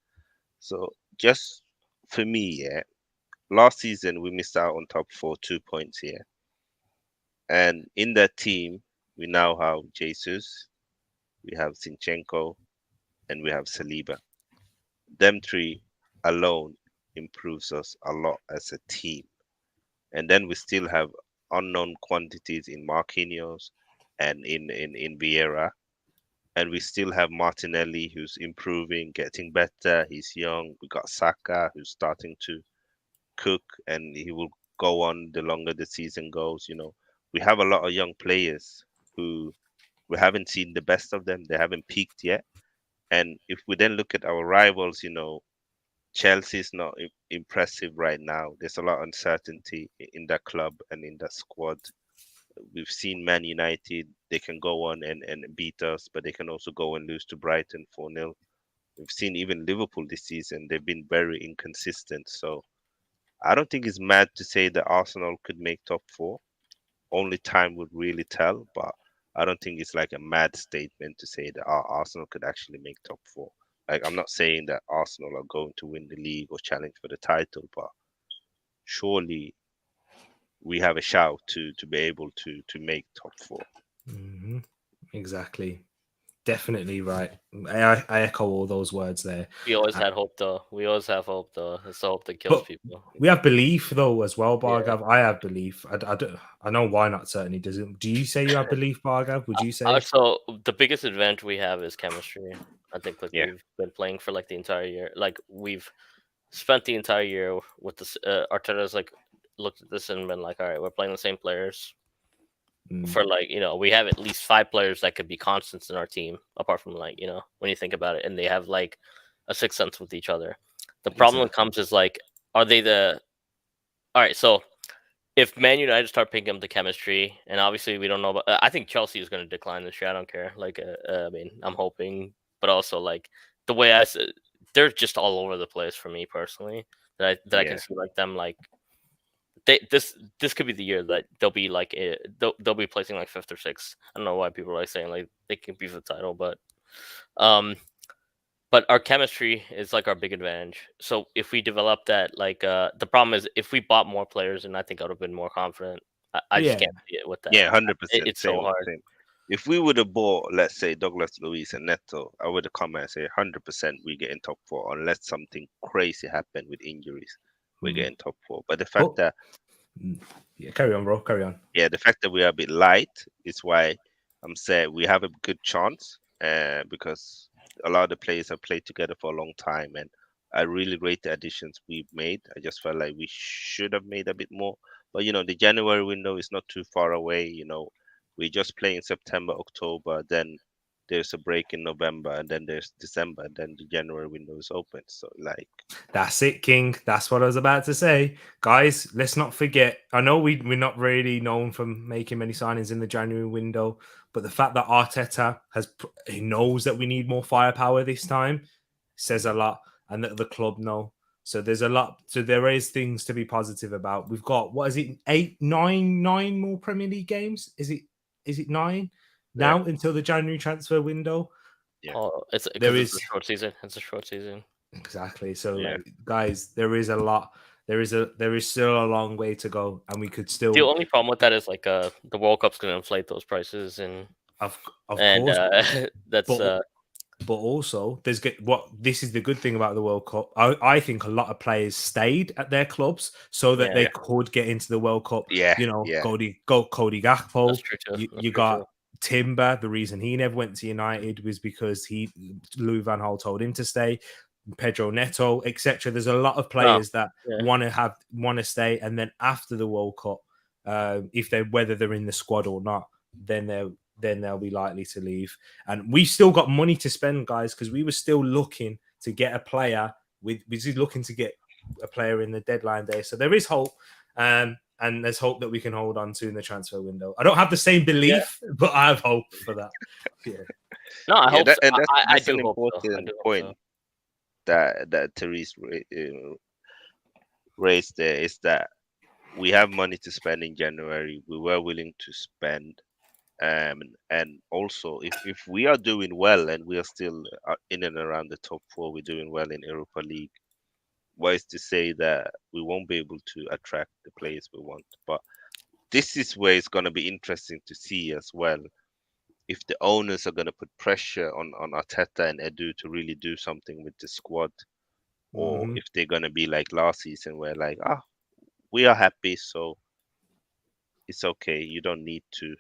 A: So just for me, last season we missed out on top four, 2 points here. And in that team, we now have Jesus, we have Zinchenko, and we have Saliba. Them three alone improves us a lot as a team. And then we still have unknown quantities in Marquinhos and in Vieira. And we still have Martinelli, who's improving, getting better. He's young. We got Saka, who's starting to cook, and he will go on the longer the season goes. We have a lot of young players who we haven't seen the best of them. They haven't peaked yet. And if we then look at our rivals, Chelsea's not impressive right now. There's a lot of uncertainty in that club and in that squad. We've seen Man United, they can go on and beat us, but they can also go and lose to Brighton 4-0. We've seen even Liverpool this season, they've been very inconsistent. So I don't think it's mad to say that Arsenal could make top four. Only time would really tell, but I don't think it's like a mad statement to say that Arsenal could actually make top four. Like, I'm not saying that Arsenal are going to win the league or challenge for the title, but surely we have a shout to be able to make top 4.
B: Exactly. Definitely right. I echo all those words there.
C: We always had hope, though. We always have hope, though. It's the hope that kills people.
B: We have belief, though, as well, Bargav. I have belief. I know why not certainly doesn't. Do you say you have belief, Bargav? Would you say?
C: So the biggest advantage we have is chemistry. I think like we've been playing for like the entire year. Like we've spent the entire year with this. Arteta's like looked at this and been like, all right, we're playing the same players. For like, we have at least 5 players that could be constants in our team, apart from like, when you think about it, and they have like a sixth sense with each other. The problem comes is like, are they all right, so if Man United start picking up the chemistry, and obviously we don't know about, I think Chelsea is going to decline this year. I don't care. Like, I mean, I'm hoping, but also like the way they're just all over the place for me personally. I can see like them like. This could be the year that they'll be like they'll be placing like 5th or 6th. I don't know why people are like saying like they can be for the title, but our chemistry is like our big advantage. So if we develop that, like the problem is if we bought more players, and I think I would have been more confident. I just can't see it with that.
A: Yeah, 100%.
C: It's so hard.
A: Same. If we would have bought, let's say, Douglas Luiz and Neto, I would have come and say 100% we get in top 4 unless something crazy happened with injuries. We get in top 4. But the fact that
B: carry on, bro. Carry on.
A: Yeah, the fact that we are a bit light is why I'm saying we have a good chance. Because a lot of the players have played together for a long time, and I really rate the additions we've made. I just felt like we should have made a bit more. But the January window is not too far away. We just play in September, October, then there's a break in November, and then there's December, and then the January window is open. So like,
B: That's it, King. That's what I was about to say. Guys, let's not forget. I know we're not really known for making many signings in the January window, but the fact that Arteta he knows that we need more firepower this time says a lot, and that the club know. So there's a lot. So there is things to be positive about. We've got, what is it, 9 more Premier League games? Is it 9 now until the January transfer window?
A: Yeah.
C: Oh, it's
B: There
C: because it's
B: is-
C: a short season. It's a short season.
B: Exactly. So,
A: Yeah.
B: like, guys, there is a lot. There is still a long way to go, and we could still.
C: The only problem with that is like the World Cup's going to inflate those prices, and
B: Of
C: and
B: course,
C: that's
B: but also this is the good thing about the World Cup. I think a lot of players stayed at their clubs so that they could get into the World Cup.
A: Yeah,
B: Cody Gakpo.
C: that's true too.
B: You got Timber. The reason he never went to United was because Louis van Gaal told him to stay. Pedro Neto, etc. There's a lot of players that want to stay, and then after the World Cup, whether they're in the squad or not, then they'll be likely to leave. And we still got money to spend, guys, because we were still looking to get a player. We were looking to get a player in the deadline day, so there is hope. And there's hope that we can hold on to in the transfer window. I don't have the same belief, but I have hope for that. Yeah.
C: No, I hope.
A: And that's
C: I
A: an
C: do hope so.
A: important point that Therese raised there, is that we have money to spend in January. We were willing to spend, and also if we are doing well and we are still in and around the top 4, we're doing well in Europa League. What is to say that we won't be able to attract the players we want? But this is where it's going to be interesting to see as well, if the owners are going to put pressure on Arteta and Edu to really do something with the squad, or if they're going to be like last season where like, we are happy, so it's okay, you don't need to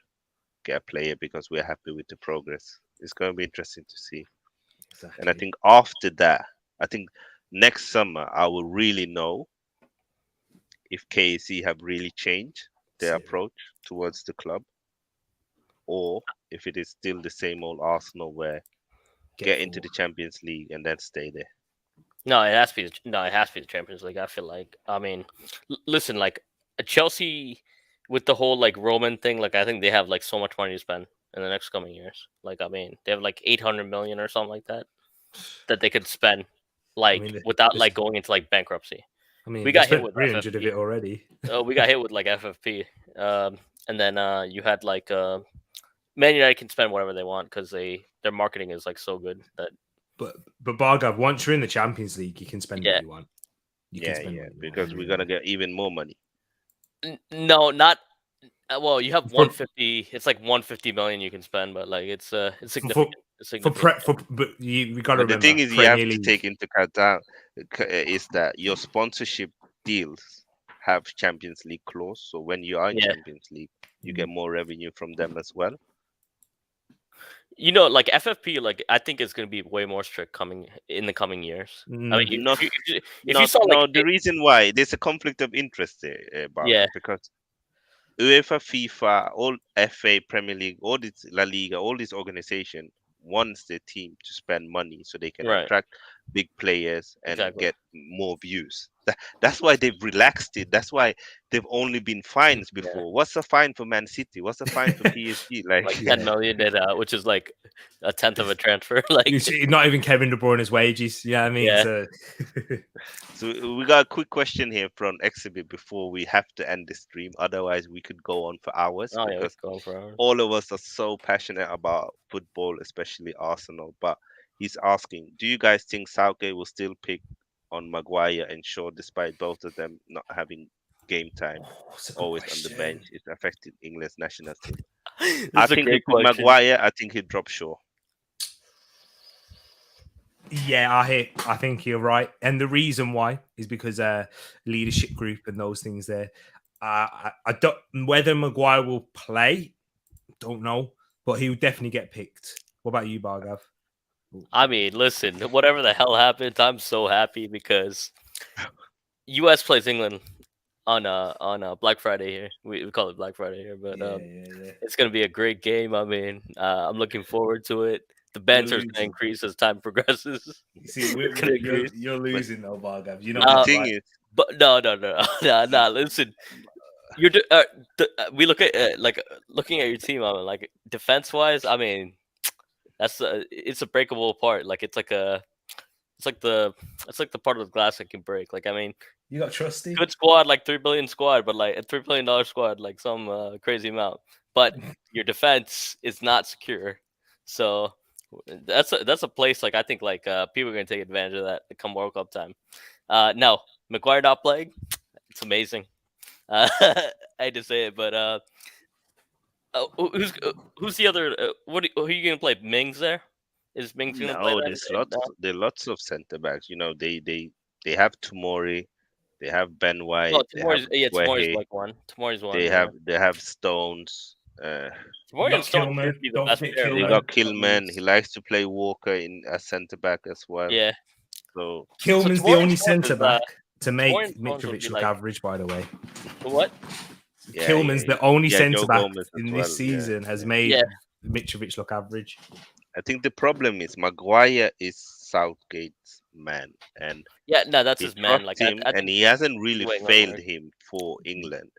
A: get a player because we're happy with the progress. It's going to be interesting to see.
B: Exactly.
A: And I think after that, I think next summer I will really know if KC have really changed their approach towards the club, or if it is still the same old Arsenal where get into the Champions League and then stay there.
C: No, it has to be. It has to be the Champions League. I feel like. I mean, listen, like Chelsea with the whole like Roman thing. Like, I think they have like so much money to spend in the next coming years. Like, I mean, they have like 800 million or something like that they could spend, like, without like going into like bankruptcy.
B: I mean,
C: we got hit with
B: 300
C: FFP.
B: of it already.
C: We got hit with like FFP, and then you had like Man United can spend whatever they want because their marketing is like so good that.
B: But Bargav, once you're in the Champions League, you can spend what you want.
A: Because we're gonna get even more money.
C: No, not. Well, you have 150. It's like 150 million you can spend, but like it's significant.
B: But we got to remember.
A: The thing is, you have to take into account is that your sponsorship deals have Champions League clause. So when you are in Champions League, you get more revenue from them as well.
C: You know, like FFP, like I think it's going to be way more strict in the coming years. I mean, if you saw, like,
A: the reason why there's a conflict of interest there, because UEFA, FIFA, all FA, Premier League, all this La Liga, all these organizations wants their team to spend money so they can attract big players and get more views. That's why they've relaxed it. That's why they've only been fines before. What's the fine for Man City? What's the fine for PSG? Like
C: 10 million, which is like a tenth of a transfer. Like
B: not even Kevin De Bruyne's wages. Yeah, I mean.
C: Yeah.
A: So we got a quick question here from Exhibit before we have to end the stream. Otherwise, we could go on for hours because all of us are so passionate about football, especially Arsenal. But he's asking, do you guys think Southgate will still pick on Maguire and Shaw despite both of them not having game time, always on the bench? It's affecting England's national team. I think with Maguire, I think he'd drop Shaw.
B: Yeah, I think you're right, and the reason why is because leadership group and those things there. I don't whether Maguire will play, don't know, but he will definitely get picked. What about you, Bargav?
C: I mean, listen, whatever the hell happened, I'm so happy because U.S. plays England on Black Friday here. We call it Black Friday here, but
B: Yeah.
C: it's gonna be a great game. I mean, I'm looking forward to it. The
B: You're
C: banter's gonna
B: losing.
C: increase as time progresses.
B: You see,
C: It's gonna increase.
B: you're losing though, Bargav. You know
A: But the
B: that,
A: thing
B: right?
A: is,
C: But no. Nah. Listen, we look at looking at your team. I mean, like defense wise, I mean, it's a breakable part. Like it's like the part of the glass that can break. Like I mean,
B: You got Trusty.
C: good squad, like 3 billion squad, but like a $3 billion squad, like some crazy amount. But your defense is not secure, so that's a place like I think like people are gonna take advantage of that come World Cup time. No, McGuire not playing, it's amazing. I hate to say it, but who's the other? Who are you gonna play? Mings there? Is Mings gonna play
A: no,
C: that? No?
A: there's lots of centre backs. You know, they have Tomori, they have Ben
C: No,
A: White, they have
C: Tomori's
A: Guehi,
C: like one. Tomori's one. Yeah.
A: they have Stones.
B: You
C: Tomori and
B: got
C: Stone
B: Kilman.
C: should be the
B: Don't
C: best
B: forget
C: pair.
A: They
B: Kilman.
C: Like,
A: got Killman. He likes to play Walker in as centre back as well.
C: yeah.
A: So
B: Kilman's the
C: Tomori and
B: only
C: Stones
B: centre
C: is,
B: back to make
C: Tomori and Stones would
B: Mitrovic
C: be
B: look
C: like-
B: average. By the way,
C: What?
A: yeah,
B: Kilman's
A: yeah,
B: the only
A: yeah,
B: centre
A: Joe
B: back
A: Gomez as
B: in
A: well,
B: this
A: yeah.
B: season has made
C: Yeah.
B: Mitrovic look average.
A: I think the problem is Maguire is Southgate's man, and
C: Yeah, no, that's
A: he
C: his man.
A: trusts
C: Like
A: him,
C: I
A: and
C: think
A: he hasn't really
C: way England
A: failed
C: work.
A: him for England.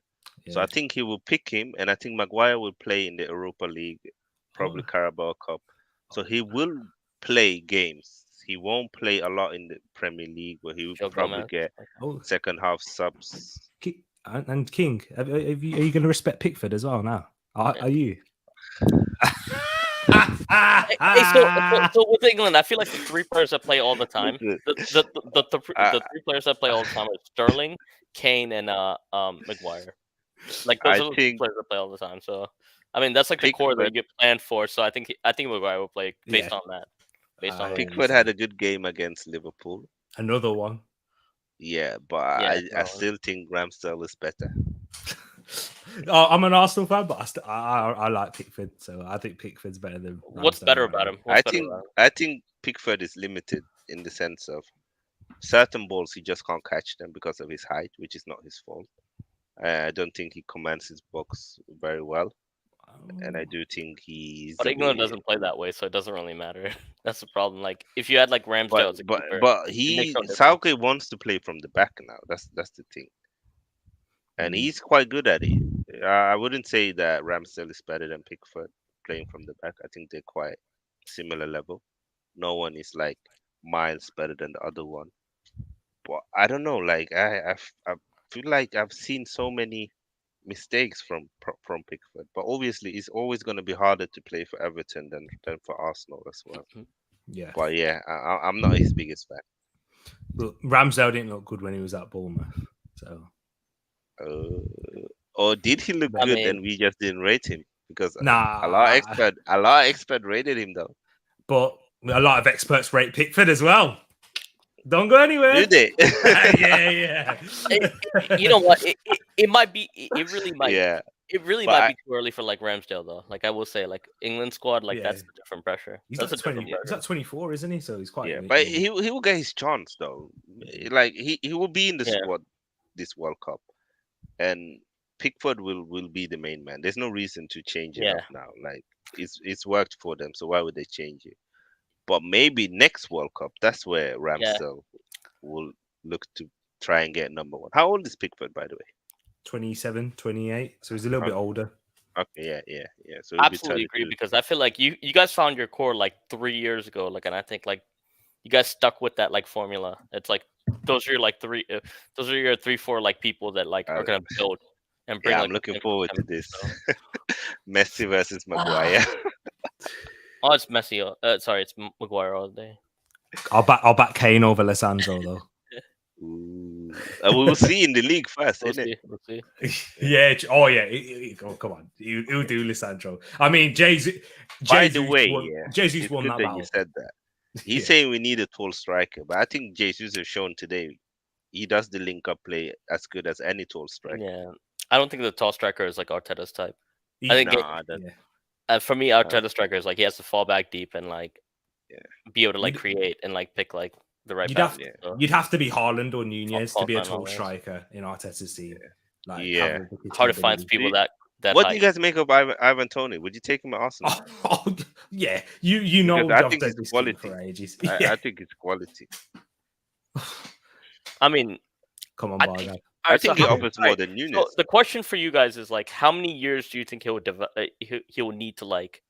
A: So
B: Yeah.
A: I think he will pick him, and I think Maguire will play in the Europa League, probably Carabao Cup. So he will play games. He won't play a lot in the Premier League, but he will
C: Joe
A: probably
C: Gomez.
A: get
B: Oh,
A: second half subs.
B: and King, are you going to respect Pickford as well now? Are you?
C: Hey, so with England, I feel like the three players that play all the time,
A: Listen,
C: the three players that play all the time are Sterling, Kane, and Maguire. Like those
A: I
C: are the
A: think
C: players that play all the time. So I mean, that's like the core that
A: Pickford
C: you get planned for. So I think Maguire will play based
B: Yeah.
C: on that. Based on that.
A: Pickford had a good game against Liverpool.
B: Another one.
A: Yeah, but
C: Yeah,
A: I still think Ramsdale is better.
B: I'm an Arsenal fan, but I like Pickford, so I think Pickford's better than.
C: What's
B: Ramsdale
C: better
B: right
C: about
B: now.
C: him? What's better about him?
A: I think Pickford is limited in the sense of certain balls he just can't catch them because of his height, which is not his fault. I don't think he commands his box very well, and I do think he's.
C: But England doesn't play that way, so it doesn't really matter. That's the problem. Like if you had like Ramsdale as a keeper,
A: but
C: it
A: he
C: makes no difference.
A: Southgate wants to play from the back now. That's the thing, and he's quite good at it. I wouldn't say that Ramsdale is better than Pickford playing from the back. I think they're quite similar level. No one is like miles better than the other one. But I don't know. Like I feel like I've seen so many mistakes from Pickford. But obviously, it's always going to be harder to play for Everton than for Arsenal as well.
B: Yeah,
A: But yeah, I'm not his biggest fan.
B: but Ramsdale didn't look good when he was at Bournemouth, so.
A: Or did he look
C: I
A: good
C: mean-
A: and we just didn't rate him? Because
B: Nah,
A: a lot of expert rated him though.
B: but a lot of experts rate Pickford as well. Don't go anywhere.
A: Do they?
B: yeah.
C: You know what? It might be. It really might.
A: Yeah.
C: It really
A: But
C: might be too early for like Ramsdale though. Like I will say, like England squad, like
B: Yeah.
C: that's a different pressure.
B: He's
C: That's
B: at
C: a different
B: 20. He's
C: pressure.
B: at 24, isn't he? So he's quite.
A: Yeah, but he will get his chance though. Like he will be in the
C: Yeah.
A: squad this World Cup, and Pickford will be the main man. There's no reason to change it
C: Yeah.
A: up now. Like it's worked for them, so why would they change it? But maybe next World Cup, that's where Ramsdale will look to try and get number one. How old is Pickford, by the way?
B: 27, 28. So he's a little bit older.
A: Okay, yeah. So he'll be
C: Absolutely agree
A: 32.
C: because I feel like you guys found your core like 3 years ago. Like, and I think like you guys stuck with that like formula. It's like those are your like those are your 3-4 like people that like are gonna build and bring.
A: Yeah,
C: like,
A: I'm looking
C: things
A: forward to
C: them,
A: this.
C: so.
A: Messi versus Maguire.
C: Oh, it's Messi. Sorry, it's Maguire all day.
B: I'll back Kane over Lissandro though.
A: Ooh. We will see in the league first,
C: We'll
A: isn't
C: see.
A: it?
C: We'll see.
B: Yeah. Oh yeah. Oh, come on. He'll do Lissandro. I mean, Jesus.
A: By the way,
B: Jesus
A: it's
B: won
A: good
B: that
A: that
B: battle.
A: you said that. He's
B: Yeah.
A: saying we need a tall striker, but I think Jesus has shown today he does the link up play as good as any tall striker.
C: Yeah, I don't think the tall striker is like Arteta's type.
B: He-
C: I think
A: Nah, that,
B: yeah.
C: for me, Arteta's striker is like he has to fall back deep and like be able to like
B: You'd-
C: create and like pick like the right
B: You'd
C: balance.
B: have,
C: So,
B: you'd have to be Haaland or Nunez to be a
C: all-time
B: tall
C: Alvarez.
B: striker in Arteta's team. Like,
A: Yeah.
B: have all the
C: Hard to find
B: capability.
C: people that
A: What do
C: height.
A: you guys make of Ivan Toney? Would you take him at Arsenal?
B: Oh, yeah, you know,
A: Because I
B: I've
A: think
B: said
A: it's
B: this to you
A: quality.
B: for ages.
A: I think it's quality.
C: I mean,
B: Come on,
C: I
B: Barga.
C: think.
A: I think he offers more
C: alright,
A: than
C: So
A: Nunes.
C: the question for you guys is like, how many years do you think he will need to like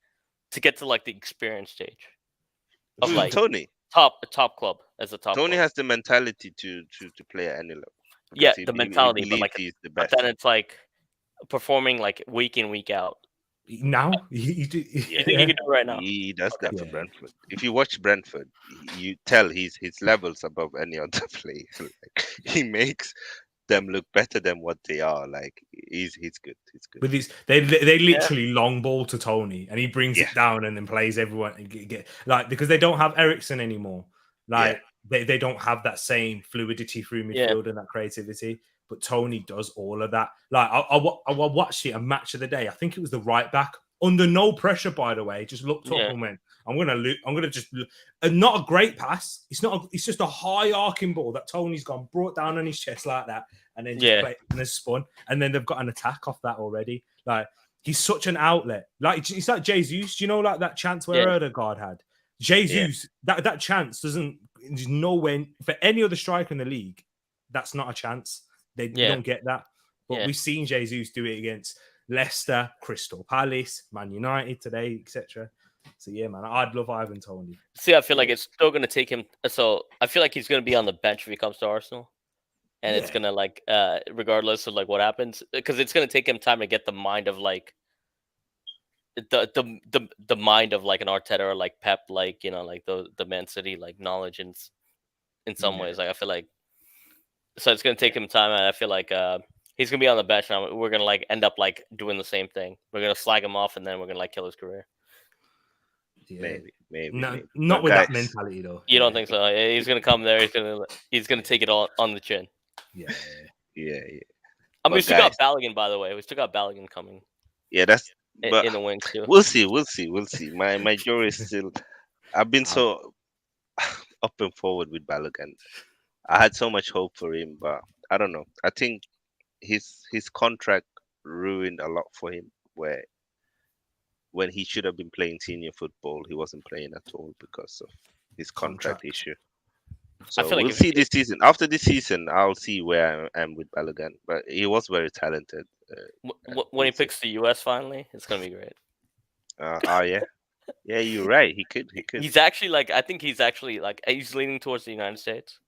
C: to get to like the experience stage of
A: Who's
C: like
A: Tony?
C: top club as a top
A: Tony
C: club?
A: has the mentality to play at any level.
C: Yeah,
A: Because
C: the
A: he
C: mentality, but
A: believes
C: like,
A: he's the
C: but
A: best.
C: then it's like performing like week in week out.
B: Now, you do.
C: You think he can do it right now?
A: He does that for
B: Yeah.
A: Brentford. If you watch Brentford, you tell his levels above any other player. Like, he makes them look better than what they are. Like he's good. He's good.
B: With these, they literally long ball to Tony, and he brings
A: Yeah.
B: it down and then plays everyone. And get like, because they don't have Ericsson anymore. Like they don't have that same fluidity through midfield and that creativity. But Tony does all of that. Like I watched it a match of the day. I think it was the right back under no pressure, by the way. Just looked up and went, "I'm gonna just." Not a great pass. It's just a high arcing ball that Tony's gone brought down on his chest like that, and then just play, and then spun, and then they've got an attack off that already. Like he's such an outlet. Like it's like Jesus. Do you know like that chance where Erdegaard had? Jesus, that chance doesn't. There's nowhere for any other striker in the league. That's not a chance. They don't get that. But we've seen Jesus do it against Leicester, Crystal Palace, Man United today, etc. So yeah, man, I'd love Ivan Toney.
C: See, I feel like it's still going to take him. So I feel like he's going to be on the bench if he comes to Arsenal, and it's going to like, regardless of like what happens, because it's going to take him time to get the mind of like the mind of like an Arteta or like Pep, like like the Man City like knowledge in some ways. Like I feel like so it's going to take him time, and I feel like he's going to be on the bench, and we're going to like end up like doing the same thing. We're going to slag him off, and then we're going to like kill his career.
B: Yeah.
A: Maybe.
B: Not with that mentality though.
C: You don't think so? He's gonna come there. He's gonna take it all on the chin.
B: Yeah.
C: I mean, we still got Balogun, by the way. We still got Balogun coming.
A: Yeah, that's
C: in the wings too.
A: We'll see. My jury is still. I've been so up and forward with Balogun. I had so much hope for him, but I don't know. I think his contract ruined a lot for him. Where when he should have been playing senior football, he wasn't playing at all because of his contract issue. So we'll see this season. After this season, I'll see where I am with Balogun. But he was very talented.
C: When he picks the US finally, it's gonna be great.
A: Yeah, you're right. He could.
C: He's actually like, I think he's actually like, he's leaning towards the United States.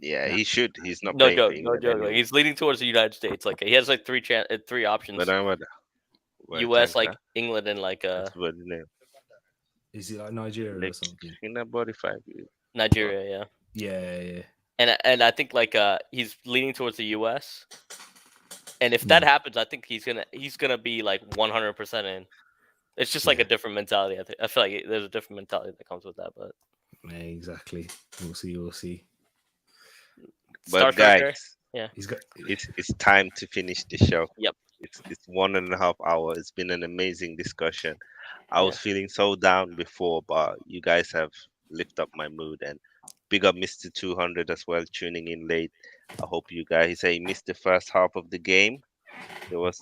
A: Yeah, he should. He's not.
C: No joke. Anyway. He's leaning towards the United States. Like he has like three options. US, like England, and like
B: is he like Nigeria or something?
A: In that body 5
C: Nigeria,
B: yeah.
C: And I think like he's leaning towards the US. And if that happens, I think he's gonna be like 100% in. It's just like a different mentality. I feel like there's a different mentality that comes with that. But
B: yeah, exactly. We'll see.
A: But guys,
B: it's
A: time to finish the show.
C: Yep.
A: It's 1.5 hours. It's been an amazing discussion. I was feeling so down before, but you guys have lifted up my mood. And big up Mr. 200 as well, tuning in late. I hope you guys missed the first half of the game. There was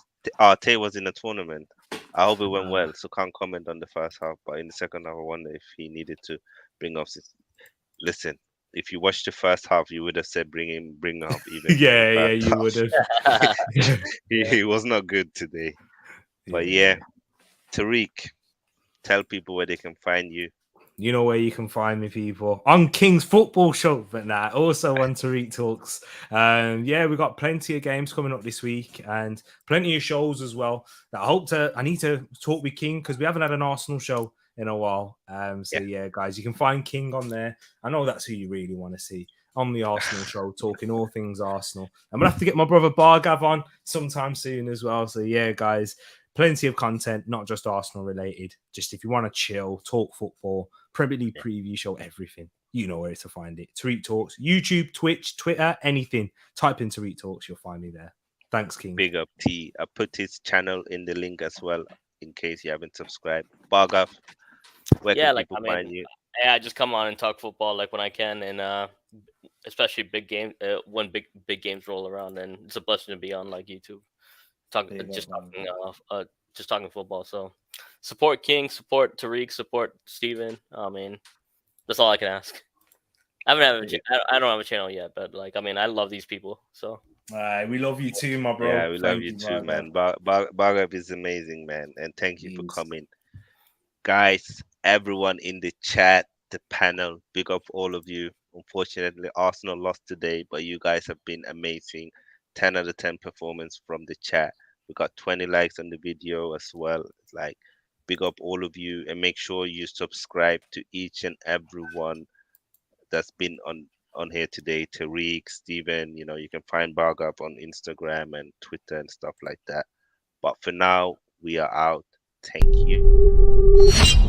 A: Tay was in a tournament. I hope it went well, so can't comment on the first half. But in the second half, I wonder if he needed to bring off. Listen, if you watched the first half, you would have said bring off even.
B: You would have.
A: He was not good today. But Tariq, tell people where they can find you.
B: You know where you can find me, people. On King's Football Show, but now also on Tariq Talks. We've got plenty of games coming up this week and plenty of shows as well. That I need to talk with King because we haven't had an Arsenal show in a while. Guys, you can find King on there. I know that's who you really want to see on the Arsenal show, talking all things Arsenal. I'm gonna have to get my brother Bargav on sometime soon as well. So guys, plenty of content, not just Arsenal related. Just if you want to chill, talk football, Premier League preview show, everything. You know where to find it. Tariq Talks, YouTube, Twitch, Twitter, anything. Type in Tariq Talks, you'll find me there. Thanks, King.
A: Big up T. I put his channel in the link as well in case you haven't subscribed. Bargav, where can people find you?
C: Yeah, I just come on and talk football like when I can, and especially big game when big games roll around, and it's a blessing to be on like YouTube, talking
B: Big up, man.
C: just talking football. So support King, support Tariq, support Steven. I mean, that's all I can ask. I haven't have a,
A: Yeah,
C: I don't have a channel yet, but like I mean, I love these people. So
B: We love you too, my bro.
A: yeah, we love
B: Thank
A: you
B: you,
A: too,
B: brother.
A: man. Bhargav is amazing, man, and thank you for
B: He's
A: coming, guys. Everyone in the chat, the panel, big up all of you. Unfortunately, Arsenal lost today, but you guys have been amazing. 10 out of 10 performance from the chat. We got 20 likes on the video as well. It's like big up all of you, and make sure you subscribe to each and every one that's been on here today. Tariq, Steven, you can find Bhargav on Instagram and Twitter and stuff like that. But for now, we are out. Thank you.